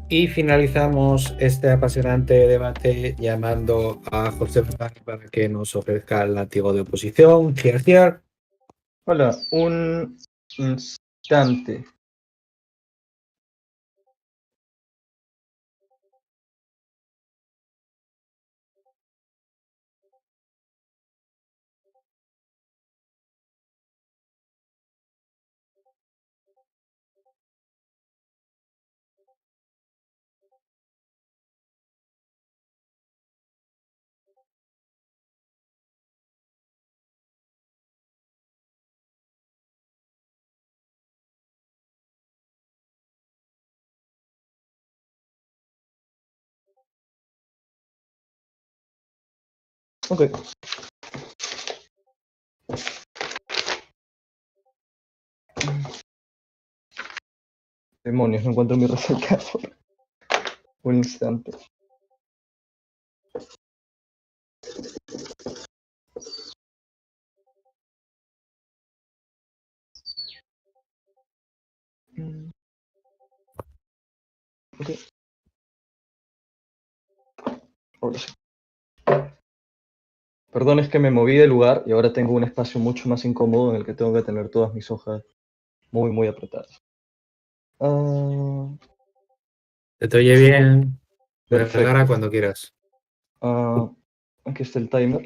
Y finalizamos este apasionante debate llamando a José Fernández para que nos ofrezca el látigo de oposición. Cier. Hola, un instante. Ok. Demonios, no encuentro mi resaltador. Un instante. Ok. Ahora sí. Perdón, es que me moví de lugar y ahora tengo un espacio mucho más incómodo en el que tengo que tener todas mis hojas muy apretadas. Se te oye bien. Puedes Perfecto. pegar cuando quieras. Aquí está el timer.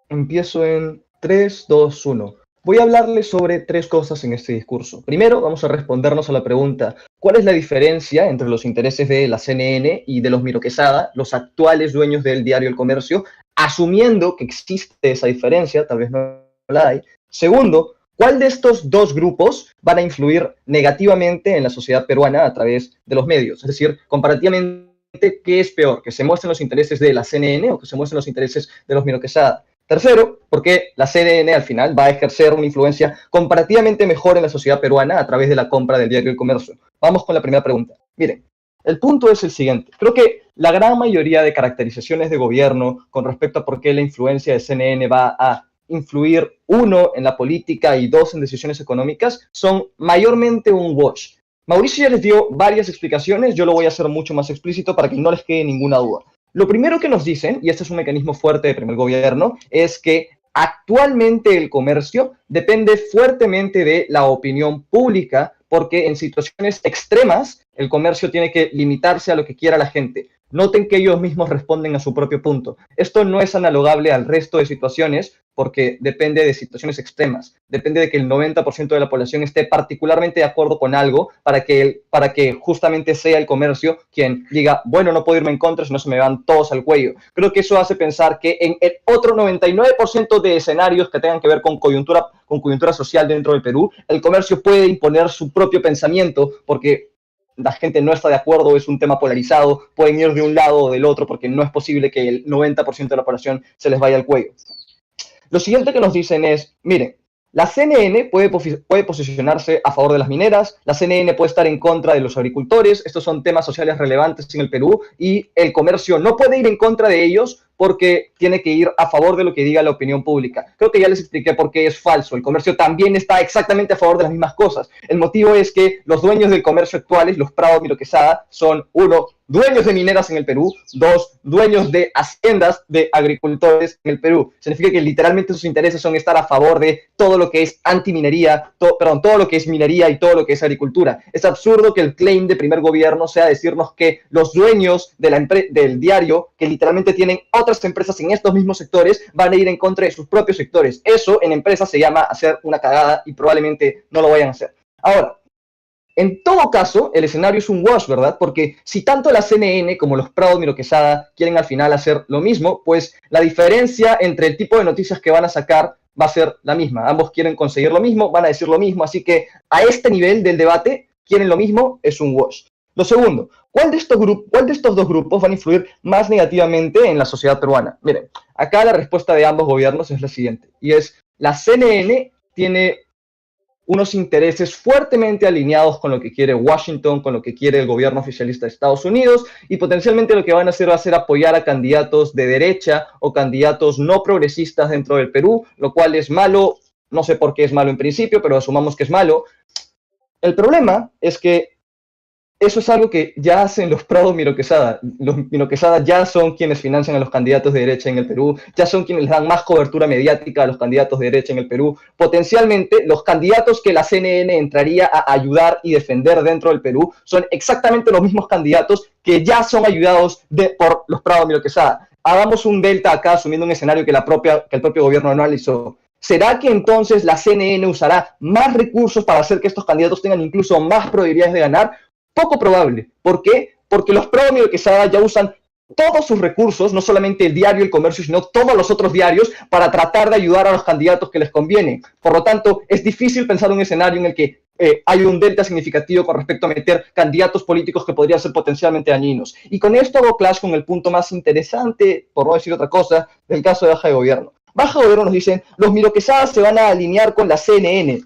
Empiezo en 3, 2, 1. Voy a hablarles sobre 3 cosas en este discurso. Primero, vamos a respondernos a la pregunta, ¿cuál es la diferencia entre los intereses de la CNN y de los Miro Quesada, los actuales dueños del diario El Comercio, asumiendo que existe esa diferencia, tal vez no la hay? Segundo, ¿cuál de estos dos grupos van a influir negativamente en la sociedad peruana a través de los medios? Es decir, comparativamente, ¿qué es peor? ¿Que se muestren los intereses de la CNN o que se muestren los intereses de los Miro Quesada? Tercero, porque la CNN al final va a ejercer una influencia comparativamente mejor en la sociedad peruana a través de la compra del diario El Comercio. Vamos con la primera pregunta. Miren, el punto es el siguiente. Creo que la gran mayoría de caracterizaciones de gobierno con respecto a por qué la influencia de CNN va a influir, 1, en la política y 2, en decisiones económicas, son mayormente un wash. Mauricio ya les dio varias explicaciones, yo lo voy a hacer mucho más explícito para que no les quede ninguna duda. Lo primero que nos dicen, y este es un mecanismo fuerte de primer gobierno, es que actualmente el comercio depende fuertemente de la opinión pública, porque en situaciones extremas el comercio tiene que limitarse a lo que quiera la gente. noten que ellos mismos responden a su propio punto. Esto no es analogable al resto de situaciones porque depende de situaciones extremas. Depende de que el 90% de la población esté particularmente de acuerdo con algo para que justamente sea el comercio quien diga, bueno, no puedo irme en contra, si no se me van todos al cuello. Creo que eso hace pensar que en el otro 99% de escenarios que tengan que ver con coyuntura social dentro del Perú, el comercio puede imponer su propio pensamiento porque la gente no está de acuerdo, es un tema polarizado, pueden ir de un lado o del otro porque no es posible que el 90% de la población se les vaya al cuello. Lo siguiente que nos dicen es, miren, la CNN puede posicionarse a favor de las mineras, la CNN puede estar en contra de los agricultores, estos son temas sociales relevantes en el Perú y el comercio no puede ir en contra de ellos porque tiene que ir a favor de lo que diga la opinión pública. Creo que ya les expliqué por qué es falso. El comercio también está exactamente a favor de las mismas cosas. El motivo es que los dueños del comercio actuales, los Prado Miro Quesada, son, 1, dueños de mineras en el Perú, 2, dueños de haciendas de agricultores en el Perú. Significa que literalmente sus intereses son estar a favor de todo lo que es antiminería, todo lo que es minería y todo lo que es agricultura. Es absurdo que el claim de primer gobierno sea decirnos que los dueños de del diario, que literalmente tienen otras empresas en estos mismos sectores, van a ir en contra de sus propios sectores. Eso en empresas se llama hacer una cagada y probablemente no lo vayan a hacer. Ahora, en todo caso, el escenario es un wash, ¿verdad? Porque si tanto la CNN como los Prado Miro Quesada quieren al final hacer lo mismo, pues la diferencia entre el tipo de noticias que van a sacar va a ser la misma. Ambos quieren conseguir lo mismo, van a decir lo mismo, así que a este nivel del debate, quieren lo mismo, es un wash. Lo segundo, ¿cuál de estos dos grupos van a influir más negativamente en la sociedad peruana? Miren, acá la respuesta de ambos gobiernos es la siguiente, y es, la CNN tiene unos intereses fuertemente alineados con lo que quiere Washington, con lo que quiere el gobierno oficialista de Estados Unidos, y potencialmente lo que van a hacer va a ser apoyar a candidatos de derecha o candidatos no progresistas dentro del Perú, lo cual es malo, no sé por qué es malo en principio, pero asumamos que es malo. El problema es que eso es algo que ya hacen los Prado Miro Quesada. Los Miro Quesada ya son quienes financian a los candidatos de derecha en el Perú, ya son quienes les dan más cobertura mediática a los candidatos de derecha en el Perú. Potencialmente, los candidatos que la CNN entraría a ayudar y defender dentro del Perú son exactamente los mismos candidatos que ya son ayudados por los Prado Miro Quesada. Hagamos un delta acá, asumiendo un escenario que el propio gobierno analizó. ¿Será que entonces la CNN usará más recursos para hacer que estos candidatos tengan incluso más probabilidades de ganar? Poco probable. ¿Por qué? Porque los Prado Miro Quesada ya usan todos sus recursos, no solamente el diario El Comercio, sino todos los otros diarios, para tratar de ayudar a los candidatos que les conviene. Por lo tanto, es difícil pensar un escenario en el que hay un delta significativo con respecto a meter candidatos políticos que podrían ser potencialmente dañinos. Y con esto hago clash con el punto más interesante, por no decir otra cosa, del caso de Baja de Gobierno. Baja de Gobierno nos dicen, los Miro Quesada se van a alinear con la CNN.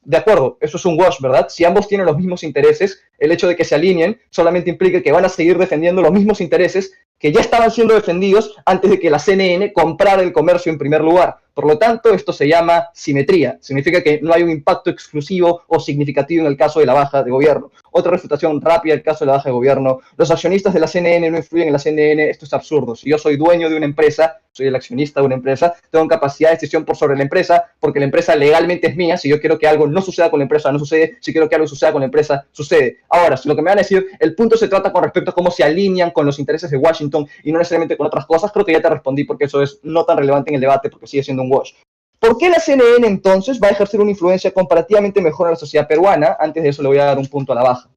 De acuerdo, eso es un wash, ¿verdad? Si ambos tienen los mismos intereses, el hecho de que se alineen solamente implica que van a seguir defendiendo los mismos intereses que ya estaban siendo defendidos antes de que la CNN comprara el comercio en primer lugar. Por lo tanto, esto se llama simetría. Significa que no hay un impacto exclusivo o significativo en el caso de la baja de gobierno. Otra refutación rápida del caso de la baja de gobierno. Los accionistas de la CNN no influyen en la CNN. Esto es absurdo. Si yo soy dueño de una empresa, soy el accionista de una empresa, tengo capacidad de decisión por sobre la empresa, porque la empresa legalmente es mía. Si yo quiero que algo no suceda con la empresa, no sucede. Si quiero que algo suceda con la empresa, sucede. Ahora, si lo que me van a decir, el punto se trata con respecto a cómo se alinean con los intereses de Washington y no necesariamente con otras cosas, creo que ya te respondí porque eso es no tan relevante en el debate porque sigue siendo un wash. ¿Por qué la CNN entonces va a ejercer una influencia comparativamente mejor en la sociedad peruana? Antes de eso le voy a dar un punto a la baja.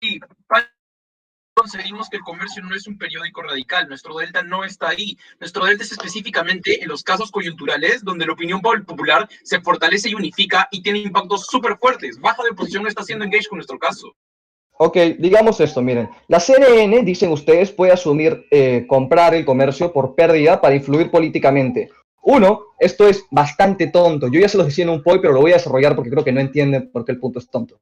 Y conseguimos que el comercio no es un periódico radical, nuestro delta no está ahí, nuestro delta es específicamente en los casos coyunturales donde la opinión popular se fortalece y unifica y tiene impactos súper fuertes. Baja de oposición no está siendo engaged con nuestro caso. Ok, digamos esto, miren, la CNN, dicen ustedes, puede asumir comprar el comercio por pérdida para influir políticamente. Uno, esto es bastante tonto, yo ya se los decía en un poll, pero lo voy a desarrollar porque creo que no entienden por qué el punto es tonto.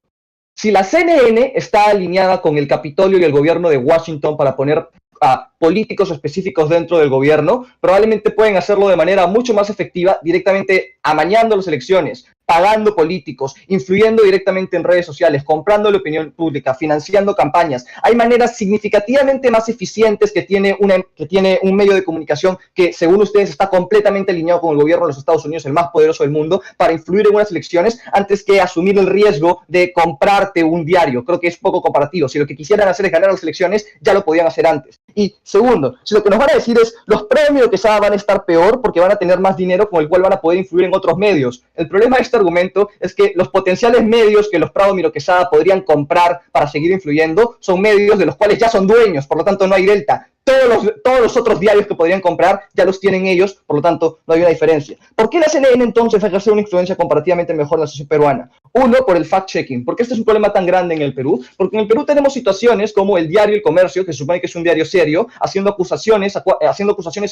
Si la CNN está alineada con el Capitolio y el gobierno de Washington para poner a políticos específicos dentro del gobierno, probablemente pueden hacerlo de manera mucho más efectiva directamente amañando las elecciones. pagando políticos, influyendo directamente en redes sociales, comprando la opinión pública, financiando campañas. Hay maneras significativamente más eficientes que tiene un medio de comunicación que, según ustedes, está completamente alineado con el gobierno de los Estados Unidos, el más poderoso del mundo, para influir en unas elecciones antes que asumir el riesgo de comprarte un diario. Creo que es poco comparativo. Si lo que quisieran hacer es ganar las elecciones, ya lo podían hacer antes. Y segundo, si lo que nos van a decir es los premios que van a estar peor porque van a tener más dinero con el cual van a poder influir en otros medios. El problema de este argumento es que los potenciales medios que los Prado Miro Quesada podrían comprar para seguir influyendo son medios de los cuales ya son dueños, por lo tanto no hay delta. Todos los otros diarios que podrían comprar ya los tienen ellos, por lo tanto no hay una diferencia. ¿Por qué la CNN entonces ejerce una influencia comparativamente mejor en la sociedad peruana? Uno, por el fact-checking. ¿Por qué este es un problema tan grande en el Perú? Porque en el Perú tenemos situaciones como el diario El Comercio, que se supone que es un diario serio, haciendo acusaciones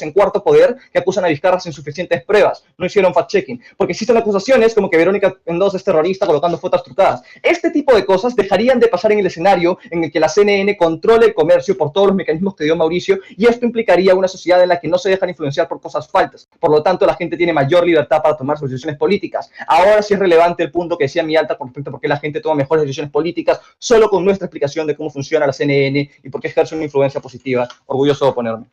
en cuarto poder que acusan a Vizcarra sin suficientes pruebas. No hicieron fact-checking. Porque existen acusaciones como que Verónica Mendoza es terrorista colocando fotos trucadas. Este tipo de cosas dejarían de pasar en el escenario en el que la CNN controle el comercio por todos los mecanismos que dio Mauricio, y esto implicaría una sociedad en la que no se dejan influenciar por cosas falsas. Por lo tanto, la gente tiene mayor libertad para tomar sus decisiones políticas. Ahora sí es relevante el punto que decía mi alta con respecto a por qué la gente toma mejores decisiones políticas solo con nuestra explicación de cómo funciona la CNN y por qué ejerce una influencia positiva. Orgulloso de oponerme.